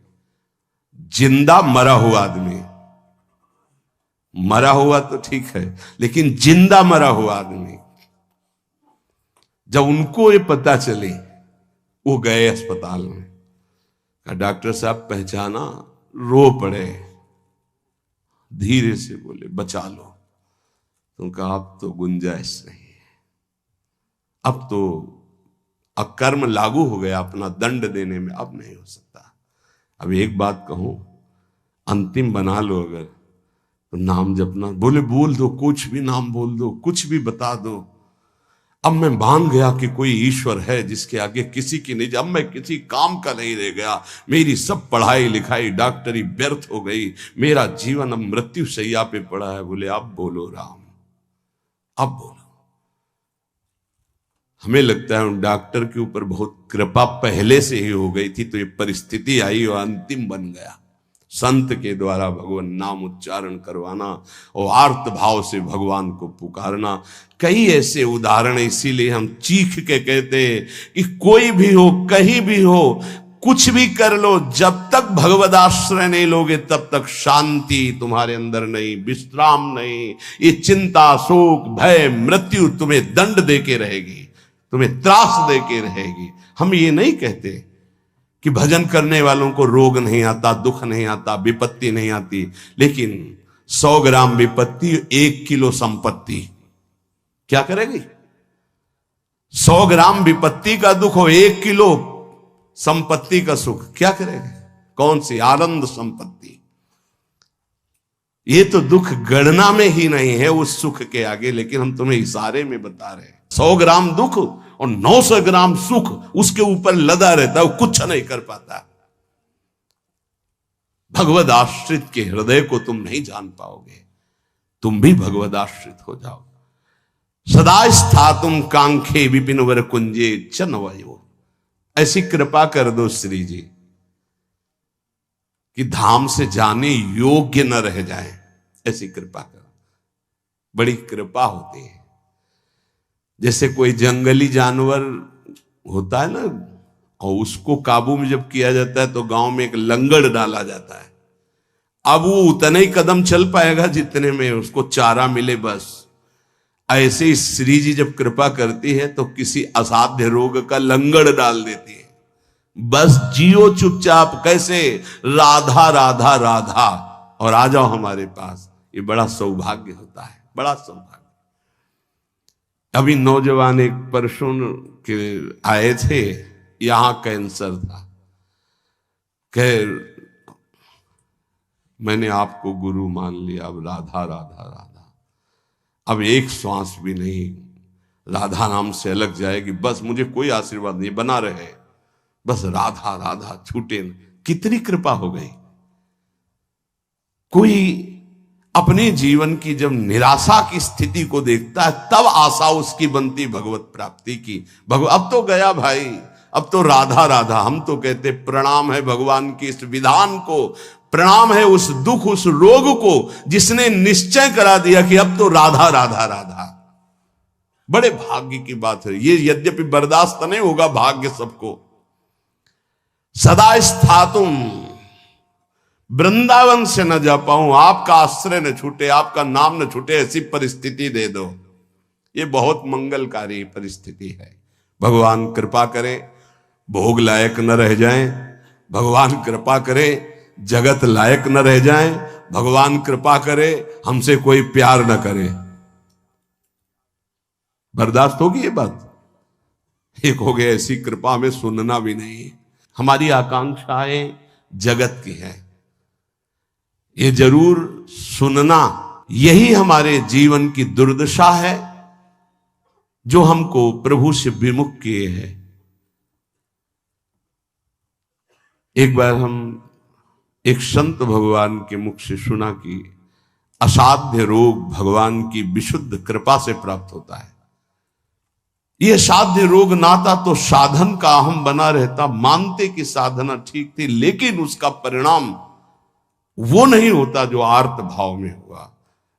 जिंदा मरा हुआ आदमी, मरा हुआ तो ठीक है, लेकिन जिंदा मरा हुआ आदमी, जब उनको ये पता चली वो गए अस्पताल में, कहा डॉक्टर साहब पहचाना, रो पड़े, धीरे से बोले बचा लो। तो कहा अब तो गुंजाइश नहीं है, अब तो अकर्म लागू हो गया, अपना दंड देने में अब नहीं हो सकता। अब एक बात कहूं, अंतिम बना लो अगर तो नाम जपना। बोले बोल दो, कुछ भी नाम बोल दो, कुछ भी बता दो। अब मैं मान गया कि कोई ईश्वर है जिसके आगे किसी की नहीं, अब मैं किसी काम का नहीं रह गया। मेरी सब पढ़ाई लिखाई डॉक्टरी व्यर्थ हो गई, मेरा जीवन अब मृत्यु शैया पे पड़ा है। बोले अब बोलो राम, अब बोलो। हमें लगता है उन डॉक्टर के ऊपर बहुत कृपा पहले से ही हो गई थी, तो ये परिस्थिति आई और अंतिम बन गया। संत के द्वारा भगवान नाम उच्चारण करवाना और आर्त भाव से भगवान को पुकारना, कई ऐसे उदाहरण। इसीलिए हम चीख के कहते हैं कि कोई भी हो, कहीं भी हो, कुछ भी कर लो, जब तक भगवद आश्रय नहीं लोगे तब तक शांति तुम्हारे अंदर नहीं, विश्राम नहीं। ये चिंता, शोक, भय, मृत्यु तुम्हें दंड देके रहेगी, तुम्हें त्रास देके रहेगी। हम ये नहीं कहते कि भजन करने वालों को रोग नहीं आता, दुख नहीं आता, विपत्ति नहीं आती, लेकिन 100 ग्राम विपत्ति 1 किलो संपत्ति क्या करेगी। 100 ग्राम विपत्ति का दुख हो, 1 किलो संपत्ति का सुख क्या करेगा। कौन सी आनंद संपत्ति। ये तो दुख गणना में ही नहीं है उस सुख के आगे, लेकिन हम तुम्हें इशारे में बता रहे हैं। 100 ग्राम दुख और 900 ग्राम सुख उसके ऊपर लदा रहता है, वो कुछ नहीं कर पाता। भगवद आश्रित के हृदय को तुम नहीं जान पाओगे। तुम भी भगवद आश्रित हो जाओ। सदा स्थातुम कांखे विपिन वर कुंजे चनवयो। ऐसी कृपा कर दो श्री जी कि धाम से जाने योग्य न रह जाए, ऐसी कृपा करो। बड़ी कृपा होती है। जैसे कोई जंगली जानवर होता है ना, और उसको काबू में जब किया जाता है तो गांव में एक लंगड़ डाला जाता है। अब वो उतने ही कदम चल पाएगा जितने में उसको चारा मिले बस। ऐसे ही श्री जी जब कृपा करती है तो किसी असाध्य रोग का लंगड़ डाल देती है। बस जियो चुपचाप। कैसे? राधा राधा राधा। और आ जाओ हमारे पास, ये बड़ा सौभाग्य होता है, बड़ा सौभाग्य। अभी नौजवान एक परसों के आए थे, यहां कैंसर था, कह मैंने आपको गुरु मान लिया, अब राधा राधा राधा, अब एक श्वास भी नहीं राधा नाम से अलग जाएगी, बस मुझे कोई आशीर्वाद नहीं, बना रहे बस राधा राधा, छूटे नहीं। कितनी कृपा हो गई। कोई अपने जीवन की जब निराशा की स्थिति को देखता है तब आशा उसकी बनती भगवत प्राप्ति की। अब तो गया भाई, अब तो राधा राधा। हम तो कहते प्रणाम है भगवान की इस विधान को, प्रणाम है उस दुख उस रोग को जिसने निश्चय करा दिया कि अब तो राधा राधा राधा। बड़े भाग्य की बात है ये, यद्यपि बर्दाश्त नहीं होगा भाग्य सबको। सदा स्थातुम, वृंदावन से न जा पाऊं, आपका आश्रय न छूटे, आपका नाम न छूटे, ऐसी परिस्थिति दे दो। ये बहुत मंगलकारी परिस्थिति है। भगवान कृपा करे भोग लायक न रह जाएं, भगवान कृपा करे जगत लायक न रह जाएं, भगवान कृपा करे हमसे कोई प्यार न करे। बर्दाश्त होगी ये बात? एक हो गया ऐसी कृपा हमें सुनना भी नहीं। हमारी आकांक्षाएं जगत की है, ये जरूर सुनना, यही हमारे जीवन की दुर्दशा है जो हमको प्रभु से विमुख किए हैं। एक बार हम एक संत भगवान के मुख से सुना कि असाध्य रोग भगवान की विशुद्ध कृपा से प्राप्त होता है। यह साध्य रोग नाता तो साधन का अहम बना रहता, मानते कि साधना ठीक थी, लेकिन उसका परिणाम वो नहीं होता जो आर्त भाव में हुआ,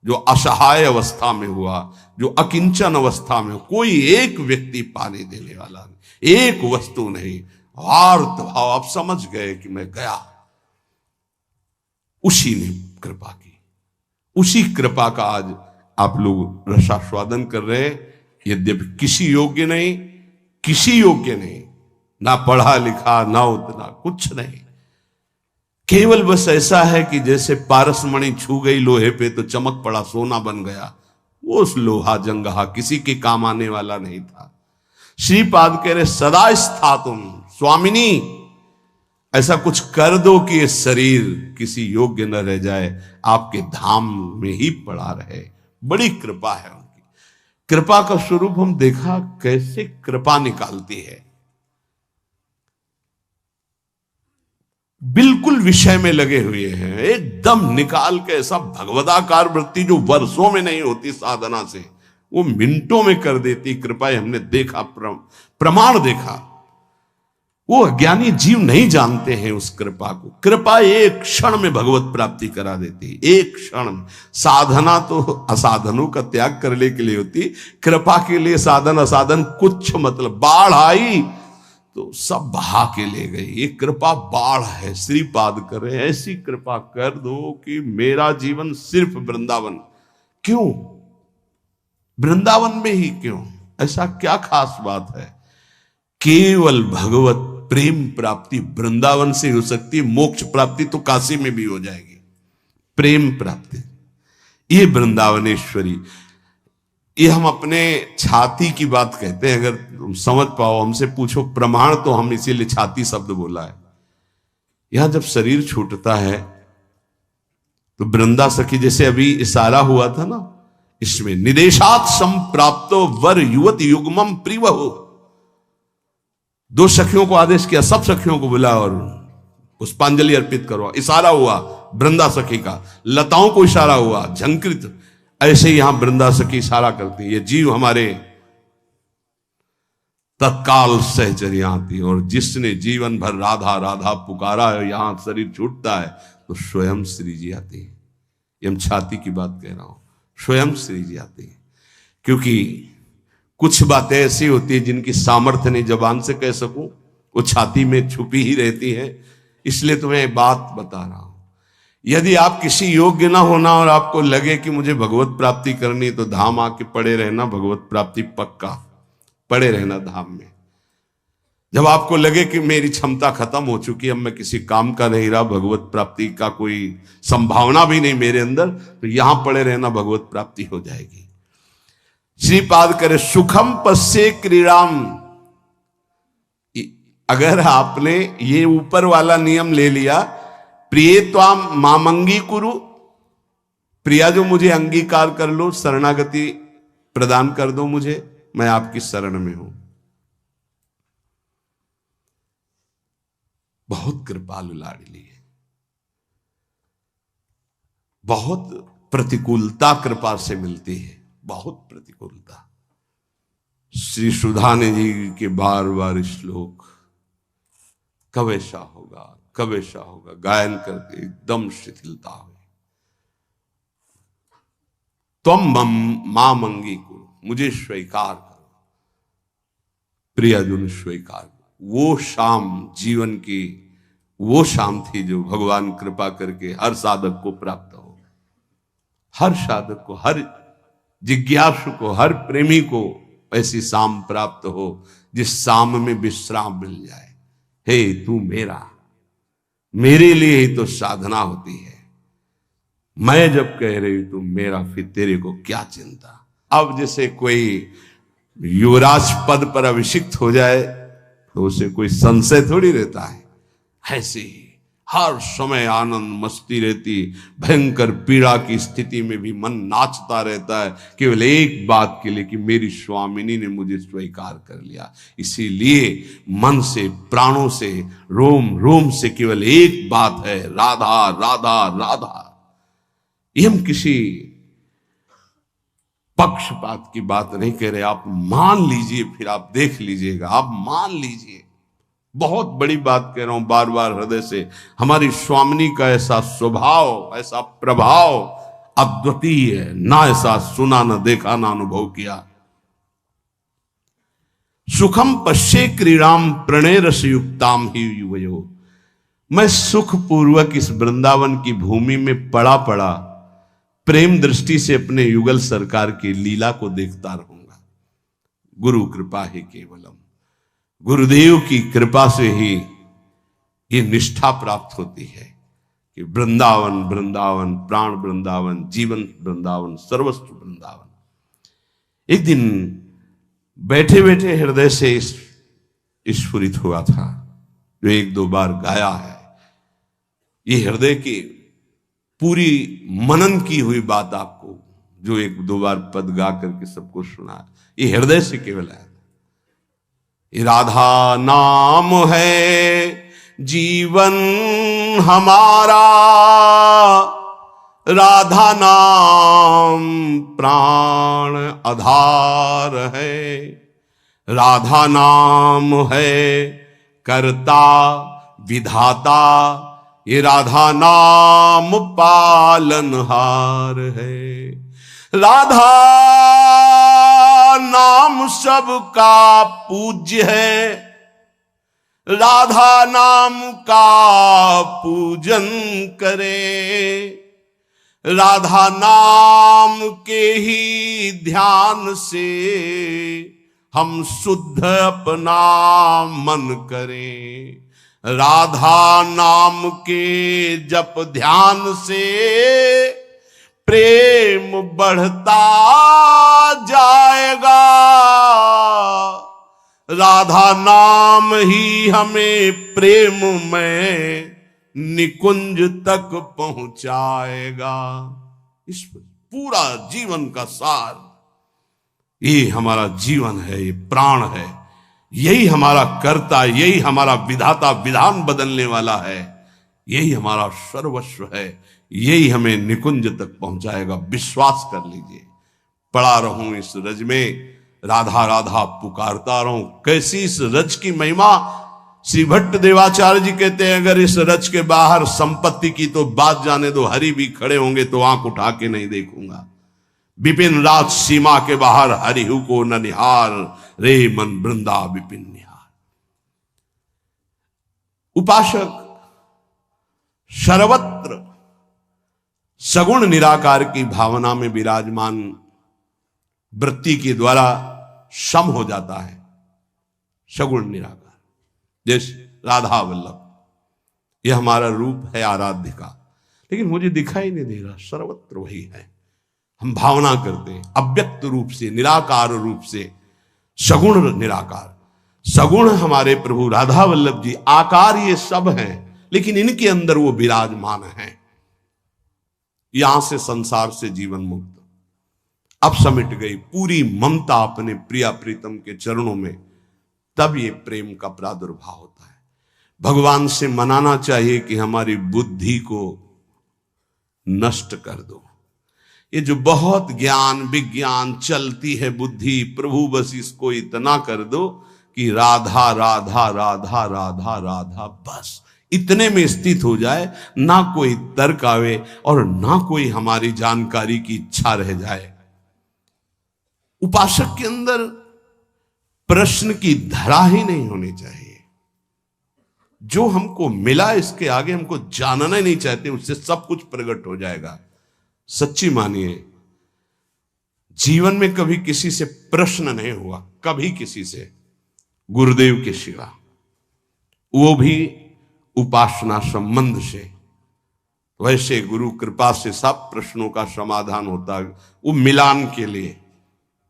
जो असहाय अवस्था में हुआ, जो अकिंचन अवस्था में। कोई एक व्यक्ति पानी देने वाला नहीं, एक वस्तु नहीं, आर्त भाव। आप समझ गए कि मैं गया, उसी ने कृपा की, उसी कृपा का आज आप लोग रसास्वादन कर रहे हैं। यद्यपि किसी योग्य नहीं, किसी योग्य नहीं, ना पढ़ा लिखा ना उतना, कुछ नहीं, केवल बस ऐसा है कि जैसे पारसमणि छू गई लोहे पे तो चमक पड़ा, सोना बन गया। वो उस लोहा जंगहा किसी के काम आने वाला नहीं था। श्रीपाद कह रहे सदा स्थातुम, स्वामिनी ऐसा कुछ कर दो कि ये शरीर किसी योग्य न रह जाए, आपके धाम में ही पड़ा रहे। बड़ी कृपा है उनकी। कृपा का स्वरूप हम देखा कैसे कृपा निकालती है। बिल्कुल विषय में लगे हुए हैं, एकदम निकाल के ऐसा भगवदाकार वृत्ति जो वर्षों में नहीं होती साधना से, वो मिनटों में कर देती कृपा। हमने देखा, प्रमाण देखा। वो अज्ञानी जीव नहीं जानते हैं उस कृपा को। कृपा एक क्षण में भगवत प्राप्ति करा देती, एक क्षण में। साधना तो असाधनों का त्याग करने के लिए होती, कृपा के लिए साधन असाधन कुछ मतलब। बाढ़ आई तो सब बहा के ले गई, ये कृपा बाढ़ है। श्रीपाद कर रहे ऐसी कृपा कर दो कि मेरा जीवन सिर्फ वृंदावन। क्यों वृंदावन में ही? क्यों? ऐसा क्या खास बात है? केवल भगवत प्रेम प्राप्ति वृंदावन से हो सकती है। मोक्ष प्राप्ति तो काशी में भी हो जाएगी। प्रेम प्राप्ति ये वृंदावनेश्वरी। ये हम अपने छाती की बात कहते हैं, अगर तुम समझ पाओ। हमसे पूछो प्रमाण, तो हम इसीलिए छाती शब्द बोला है। यहां जब शरीर छूटता है तो वृंदा सखी, जैसे अभी इशारा हुआ था ना, इसमें निदेशात संप्राप्तो वर युवती युग्मम प्रिवहु। दो सखियों को आदेश किया, सब सखियों को बुला और पुष्पांजलि अर्पित करो। इशारा हुआ वृंदा सखी का, लताओं को इशारा हुआ, झंकृत। ऐसे ही यहां वृंदा सखी इशारा करती है। ये जीव हमारे तत्काल सहचर्या आती है, और जिसने जीवन भर राधा राधा पुकारा है, यहां शरीर छूटता है तो स्वयं श्री जी आती है। ये हम छाती की बात कह रहा हूं, स्वयं श्री जी आती है। क्योंकि कुछ बातें ऐसी होती है जिनकी सामर्थ्य नहीं जबान से कह सकूं, वो छाती में छुपी ही रहती है। इसलिए तुम्हें बात बता रहा हूं। यदि आप किसी योग्य ना होना और आपको लगे कि मुझे भगवत प्राप्ति करनी, तो धाम आके पड़े रहना, भगवत प्राप्ति पक्का। पड़े रहना धाम में। जब आपको लगे कि मेरी क्षमता खत्म हो चुकी है, अब मैं किसी काम का नहीं रहा, भगवत प्राप्ति का कोई संभावना भी नहीं मेरे अंदर, तो यहां पड़े रहना भगवत प्राप्ति हो जाएगी। श्रीपाद करे सुखम पश्ये क्रीड़ाम। अगर आपने ये ऊपर वाला नियम ले लिया, प्रिय त्वाम मामंगी कुरु, प्रिया जो मुझे अंगीकार कर लो, शरणागति प्रदान कर दो मुझे, मैं आपकी शरण में हूं। बहुत कृपालु लाडली है, बहुत प्रतिकूलता कृपा से मिलती है, बहुत प्रतिकूलता। श्री सुधाने जी के बार बार श्लोक, कब ऐसा होगा, कब ऐसा होगा, गायन करके एकदम शिथिलता हुई। तुम मां मंगी को, मुझे स्वीकार करो, प्रिय अर्जुन स्वीकार करो। वो शाम जीवन की वो शाम थी जो भगवान कृपा करके हर साधक को प्राप्त हो, हर साधक को, हर जिज्ञासु को, हर प्रेमी को ऐसी शाम प्राप्त हो जिस शाम में विश्राम मिल जाए। हे तू मेरा, मेरे लिए ही तो साधना होती है, मैं जब कह रही तू मेरा, फिर तेरे को क्या चिंता। अब जैसे कोई युवराज पद पर अभिषिक्त हो जाए तो उसे कोई संशय थोड़ी रहता है, ऐसे ही हर समय आनंद मस्ती रहती, भयंकर पीड़ा की स्थिति में भी मन नाचता रहता है, केवल एक बात के लिए कि मेरी स्वामिनी ने मुझे स्वीकार कर लिया। इसीलिए मन से, प्राणों से, रोम रोम से केवल एक बात है, राधा राधा राधा। ये हम किसी पक्षपात की बात नहीं कह रहे, आप मान लीजिए, फिर आप देख लीजिएगा, आप मान लीजिए। बहुत बड़ी बात कह रहा हूं बार बार हृदय से, हमारी स्वामिनी का ऐसा स्वभाव, ऐसा प्रभाव अद्वितीय है, ना ऐसा सुना, ना देखा, ना अनुभव किया। सुखम पश्ये क्रीड़ाम प्रणय रस युक्ताम ही युवयो। मैं सुख पूर्वक इस वृंदावन की भूमि में पड़ा पड़ा प्रेम दृष्टि से अपने युगल सरकार की लीला को देखता रहूंगा। गुरु कृपा ही केवलम, गुरुदेव की कृपा से ही ये निष्ठा प्राप्त होती है कि वृंदावन वृंदावन, प्राण वृंदावन, जीवन वृंदावन, सर्वस्व वृंदावन। एक दिन बैठे बैठे हृदय से स्फुरित हुआ था, जो एक दो बार गाया है। ये हृदय की पूरी मनन की हुई बात आपको, जो एक दो बार पद गा करके सबको सुना, ये हृदय से केवल है। राधा नाम है जीवन हमारा, राधा नाम प्राण आधार है, राधा नाम है कर्ता विधाता, ये राधा नाम पालनहार है। राधा नाम सबका पूज्य है, राधा नाम का पूजन करे, राधा नाम के ही ध्यान से हम शुद्ध अपना मन करें। राधा नाम के जप ध्यान से प्रेम बढ़ता जाएगा, राधा नाम ही हमें प्रेम में निकुंज तक पहुंचाएगा। इस पूरा जीवन का सार, ये हमारा जीवन है, ये प्राण है, यही हमारा कर्ता, यही हमारा विधाता, विधान बदलने वाला है, यही हमारा सर्वस्व है, यही हमें निकुंज तक पहुंचाएगा। विश्वास कर लीजिए। पड़ा रहूं इस रज में, राधा राधा पुकारता रहूं। कैसी इस रज की महिमा, श्री भट्ट देवाचार्य जी कहते हैं, अगर इस रज के बाहर संपत्ति की तो बात जाने दो, हरि भी खड़े होंगे तो आंख उठा के नहीं देखूंगा। विपिन राज सीमा के बाहर हरिहु को न निहार, रे मन वृंदा विपिन निहार। उपासक सर्वत्र सगुण निराकार की भावना में विराजमान वृत्ति के द्वारा सम हो जाता है। सगुण निराकार जैसे राधा वल्लभ, यह हमारा रूप है आराध्य का, लेकिन मुझे दिखाई नहीं दे रहा, सर्वत्र वही है। हम भावना करते हैं अव्यक्त रूप से, निराकार रूप से, सगुण निराकार। सगुण हमारे प्रभु राधा वल्लभ जी, आकार ये सब हैं, लेकिन इनके अंदर वो विराजमान हैं। यहां से संसार से जीवन मुक्त अब समिट गई पूरी ममता अपने प्रिया प्रीतम के चरणों में, तब ये प्रेम का प्रादुर्भाव होता है। भगवान से मनाना चाहिए कि हमारी बुद्धि को नष्ट कर दो। ये जो बहुत ज्ञान विज्ञान चलती है बुद्धि, प्रभु बस इसको इतना कर दो कि राधा राधा राधा राधा राधा, बस इतने में स्थित हो जाए, ना कोई तर्क आवे और ना कोई हमारी जानकारी की इच्छा रह जाए। उपासक के अंदर प्रश्न की धरा ही नहीं होनी चाहिए। जो हमको मिला इसके आगे हमको जानना ही नहीं चाहते, उससे सब कुछ प्रकट हो जाएगा। सच्ची मानिए, जीवन में कभी किसी से प्रश्न नहीं हुआ, कभी किसी से, गुरुदेव के सिवा, वो भी उपासना संबंध से। वैसे गुरु कृपा से सब प्रश्नों का समाधान होता है, वो मिलान के लिए।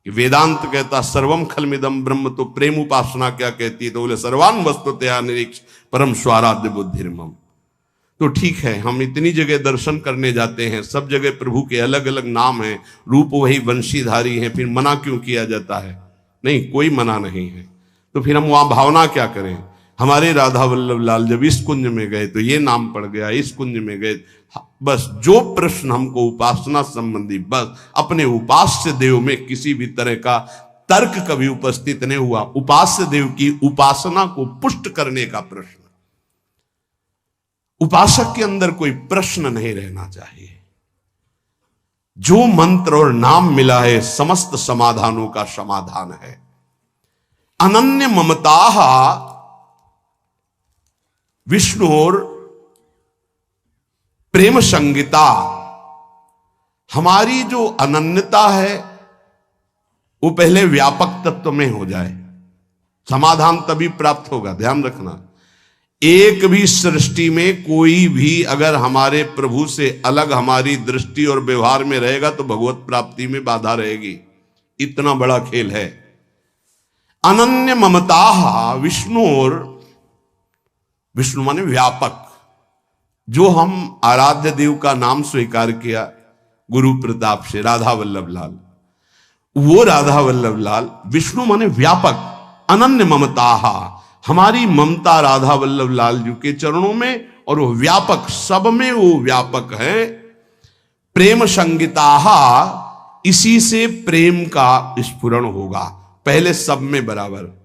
वेदांत कहता सर्वम खलमिदम ब्रह्म, तो प्रेम उपासना क्या कहती है? तो बोले सर्वान वस्तुतया निरीक्ष परम स्वाराध्य बुद्धिर्मम। तो ठीक है, हम इतनी जगह दर्शन करने जाते हैं, सब जगह प्रभु के अलग अलग नाम हैं, रूप वही वंशीधारी हैं, फिर मना क्यों किया जाता है? नहीं, कोई मना नहीं है। तो फिर हम वहां भावना क्या करें? हमारे राधा वल्लभ लाल जब इस कुंज में गए तो ये नाम पड़ गया, इस कुंज में गए, बस जो प्रश्न हमको उपासना संबंधी, बस अपने उपास्य देव में किसी भी तरह का तर्क कभी उपस्थित नहीं हुआ। उपास्य देव की उपासना को पुष्ट करने का प्रश्न, उपासक के अंदर कोई प्रश्न नहीं रहना चाहिए। जो मंत्र और नाम मिला है समस्त समाधानों का समाधान है। अनन्य ममता विष्णुर प्रेम संगीता। हमारी जो अनन्यता है वो पहले व्यापक तत्व में हो जाए, समाधान तभी प्राप्त होगा। ध्यान रखना, एक भी सृष्टि में कोई भी अगर हमारे प्रभु से अलग हमारी दृष्टि और व्यवहार में रहेगा तो भगवत प्राप्ति में बाधा रहेगी। इतना बड़ा खेल है। अनन्य ममता विष्णुर, विष्णु माने व्यापक। जो हम आराध्य देव का नाम स्वीकार किया गुरु प्रताप से, राधा वल्लभ लाल, वो राधा वल्लभ लाल विष्णु माने व्यापक। अनन्य ममता, हमारी ममता राधा वल्लभ लाल जी के चरणों में, और वो व्यापक, सब में वो व्यापक है। प्रेम संगीता, इसी से प्रेम का स्फुरण होगा, पहले सब में बराबर।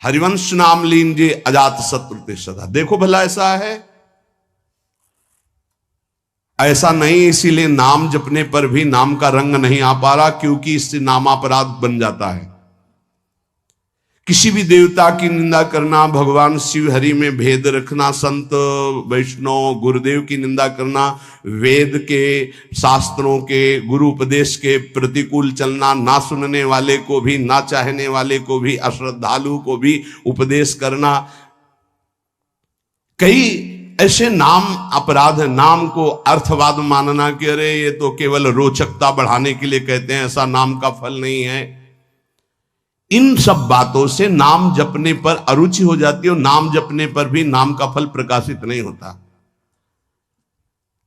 हरिवंश नाम लीजिए अजात शत्रु ते सदा। देखो भला ऐसा है? ऐसा नहीं, इसीलिए नाम जपने पर भी नाम का रंग नहीं आ पा रहा, क्योंकि इससे नामापराध बन जाता है। किसी भी देवता की निंदा करना, भगवान शिव हरि में भेद रखना, संत वैष्णव गुरुदेव की निंदा करना, वेद के शास्त्रों के गुरु उपदेश के प्रतिकूल चलना, ना सुनने वाले को भी, ना चाहने वाले को भी, अश्रद्धालु को भी उपदेश करना, कई ऐसे नाम अपराध है। नाम को अर्थवाद मानना कि अरे ये तो केवल रोचकता बढ़ाने के लिए कहते हैं, ऐसा नाम का फल नहीं है। इन सब बातों से नाम जपने पर अरुचि हो जाती है, और नाम जपने पर भी नाम का फल प्रकाशित नहीं होता।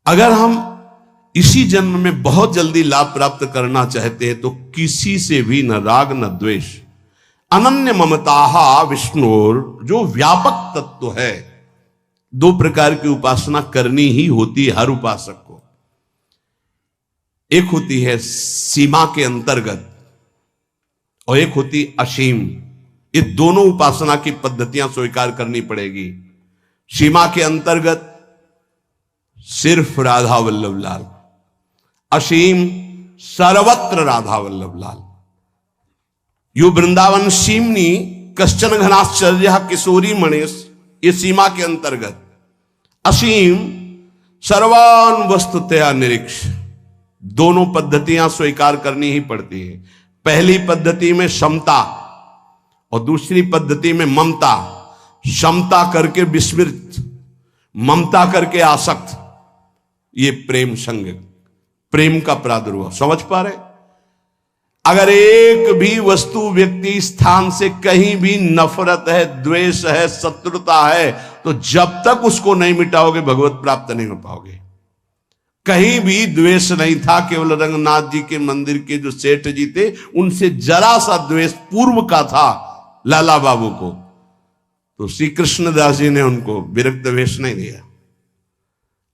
अगर हम इसी जन्म में बहुत जल्दी लाभ प्राप्त करना चाहते हैं तो किसी से भी न राग न द्वेष। अनन्य ममता विष्णुर, जो व्यापक तत्व है। दो प्रकार की उपासना करनी ही होती है हर उपासक को। एक होती है सीमा के अंतर्गत और एक होती असीम। ये दोनों उपासना की पद्धतियां स्वीकार करनी पड़ेगी। सीमा के अंतर्गत सिर्फ राधा वल्लभ लाल, असीम सर्वत्र राधा वल्लभ लाल। यो वृंदावन सीमनी कश्चन घनाश्चर्य किशोरी मणेश, ये सीमा के अंतर्गत। असीम सर्वान वस्तुतया निरीक्ष। दोनों पद्धतियां स्वीकार करनी ही पड़ती है। पहली पद्धति में समता और दूसरी पद्धति में ममता। समता करके विस्मृत, ममता करके आसक्त, ये प्रेम संग, प्रेम का प्रादुर्भाव। समझ पा रहे? अगर एक भी वस्तु, व्यक्ति, स्थान से कहीं भी नफरत है, द्वेष है, शत्रुता है, तो जब तक उसको नहीं मिटाओगे भगवत प्राप्त नहीं हो पाओगे। कहीं भी द्वेष नहीं था, केवल रंगनाथ जी के मंदिर के जो सेठ जी थे उनसे जरा सा द्वेष पूर्व का था लाला बाबू को, तो श्री कृष्णदास जी ने उनको विरक्त वेश नहीं दिया।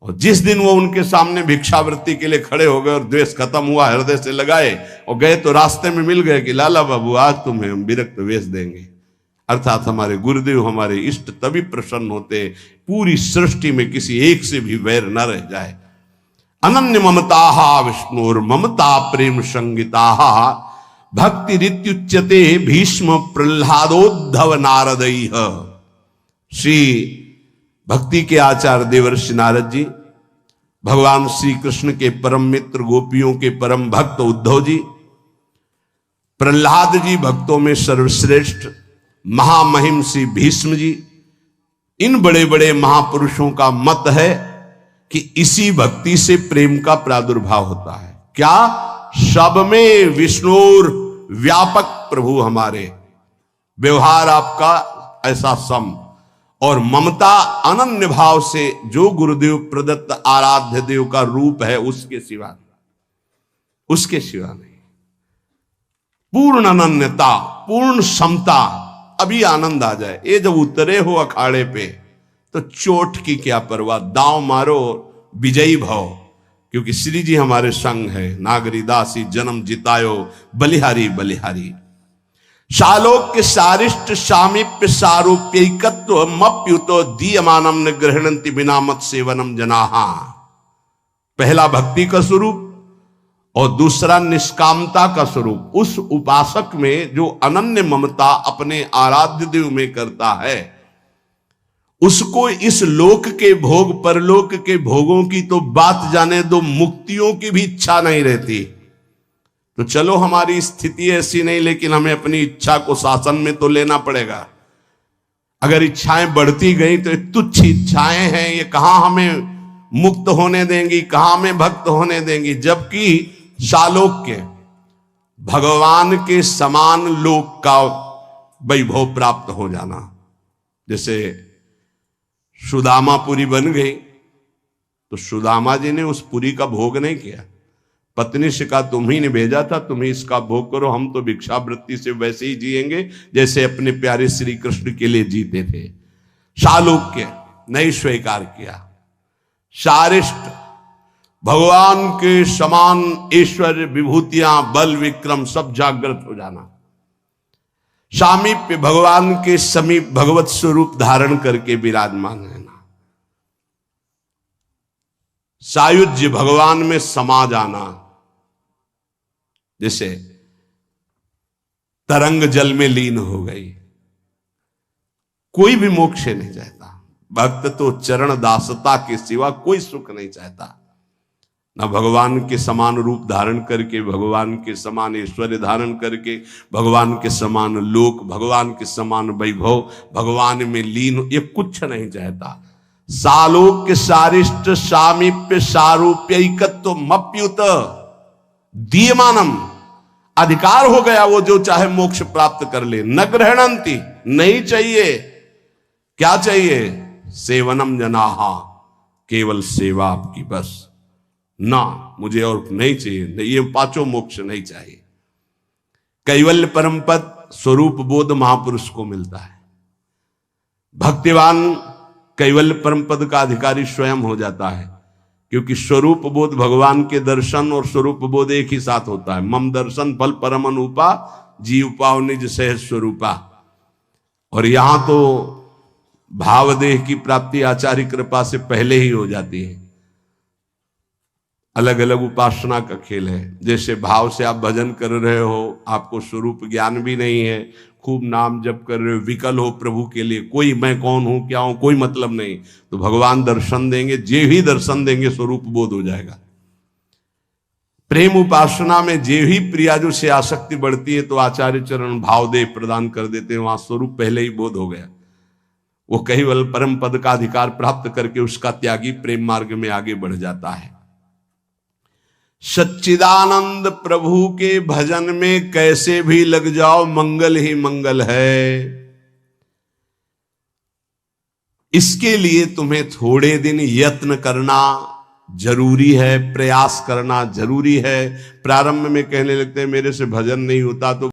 और जिस दिन वो उनके सामने भिक्षावृत्ति के लिए खड़े हो गए और द्वेष खत्म हुआ, हृदय से लगाए और गए, तो रास्ते में मिल गए कि लाला बाबू आज तुम्हें हम विरक्त वेश देंगे। अर्थात हमारे गुरुदेव, हमारे इष्ट तभी प्रसन्न होते पूरी सृष्टि में किसी एक से भी वैर न रह जाए। अनन्य ममता विष्णुर ममता प्रेम संगिता भक्ति रित्युच्यते भीष्म प्रह्लादोद्धव नारदैः। श्री भक्ति के आचार्य देवर्षि नारद जी, भगवान श्री कृष्ण के परम मित्र, गोपियों के परम भक्त उद्धव जी, प्रह्लाद जी भक्तों में सर्वश्रेष्ठ, महामहिम श्री भीष्म जी, इन बड़े बड़े महापुरुषों का मत है कि इसी भक्ति से प्रेम का प्रादुर्भाव होता है। क्या? सब में विष्णुर व्यापक प्रभु हमारे, व्यवहार आपका ऐसा सम, और ममता अनन्य भाव से जो गुरुदेव प्रदत्त आराध्य देव का रूप है उसके सिवा नहीं। पूर्ण अनन्यता, पूर्ण समता, अभी आनंद आ जाए। ये जब उतरे हो अखाड़े पे तो चोट की क्या परवाह, दांव मारो विजयी भव, क्योंकि श्री जी हमारे संग है। नागरी दासी जन्म जितायो बलिहारी बलिहारी। शालोक्य सारिष्ट सामीप्य सारूप्यैकत्व मप्युतो दीयमानम न गृह्णन्ति बिना मत सेवनम जनाहा। पहला भक्ति का स्वरूप और दूसरा निष्कामता का स्वरूप। उस उपासक में जो अनन्य ममता अपने आराध्य देव में करता है, उसको इस लोक के भोग, परलोक के भोगों की तो बात जाने दो, मुक्तियों की भी इच्छा नहीं रहती। तो चलो हमारी स्थिति ऐसी नहीं, लेकिन हमें अपनी इच्छा को शासन में तो लेना पड़ेगा। अगर इच्छाएं बढ़ती गई तो तुच्छ इच्छाएं हैं, ये कहां हमें मुक्त होने देंगी, कहां हमें भक्त होने देंगी। जबकि शालोक्य, भगवान के समान लोक का वैभव प्राप्त हो जाना, जैसे सुदामा पुरी बन गई तो सुदामा जी ने उस पुरी का भोग नहीं किया, पत्नी से कहा तुम ही ने भेजा था, तुम ही इसका भोग करो, हम तो भिक्षावृत्ति से वैसे ही जिएंगे जैसे अपने प्यारे श्री कृष्ण के लिए जीते थे। शालोक्य नहीं स्वीकार किया। शारिष्ट, भगवान के समान ऐश्वर्य, विभूतियां, बल, विक्रम सब जागृत हो जाना। सामीप्य, भगवान के समीप भगवत स्वरूप धारण करके विराजमान रहना। सायुज्य, भगवान में समा जाना, जैसे तरंग जल में लीन हो गई। कोई भी मोक्ष नहीं चाहता, भक्त तो चरण दासता के सिवा कोई सुख नहीं चाहता। न भगवान के समान रूप धारण करके, भगवान के समान ऐश्वर्य धारण करके, भगवान के समान लोक, भगवान के समान वैभव, भगवान में लीन, ये कुछ नहीं चाहता। सालोक्य सारिष्ट सामीप्य सारूप्यैकत्व मप्युत दीयमानम, अधिकार हो गया, वो जो चाहे मोक्ष प्राप्त कर ले। न गृह्णन्ति, नहीं चाहिए। क्या चाहिए? सेवनम जनाहा, केवल सेवा आपकी बस, ना मुझे और नहीं चाहिए, ये पांचों मोक्ष नहीं चाहिए। कैवल्य परम पद स्वरूप बोध महापुरुष को मिलता है। भक्तिवान कैवल्य परम पद का अधिकारी स्वयं हो जाता है, क्योंकि स्वरूप बोध, भगवान के दर्शन और स्वरूप बोध एक ही साथ होता है। मम दर्शन फल परम अनुपा जीव पाव निज सहज स्वरूपा। और यहां तो भावदेह की प्राप्ति आचार्य कृपा से पहले ही हो जाती है। अलग अलग उपासना का खेल है। जैसे भाव से आप भजन कर रहे हो, आपको स्वरूप ज्ञान भी नहीं है, खूब नाम जप कर रहे हो, विकल हो प्रभु के लिए, कोई मैं कौन हूं क्या हूं कोई मतलब नहीं, तो भगवान दर्शन देंगे, जे ही दर्शन देंगे स्वरूप बोध हो जाएगा। प्रेम उपासना में जे ही प्रियाजु से आसक्ति बढ़ती है तो आचार्य चरण भाव दे प्रदान कर देते हैं, वहां स्वरूप पहले ही बोध हो गया। वो केवल परम पद का अधिकार प्राप्त करके उसका त्यागी प्रेम मार्ग में आगे बढ़ जाता है। सच्चिदानंद प्रभु के भजन में कैसे भी लग जाओ, मंगल ही मंगल है। इसके लिए तुम्हें थोड़े दिन यत्न करना जरूरी है, प्रयास करना जरूरी है। प्रारंभ में कहने लगते हैं मेरे से भजन नहीं होता, तो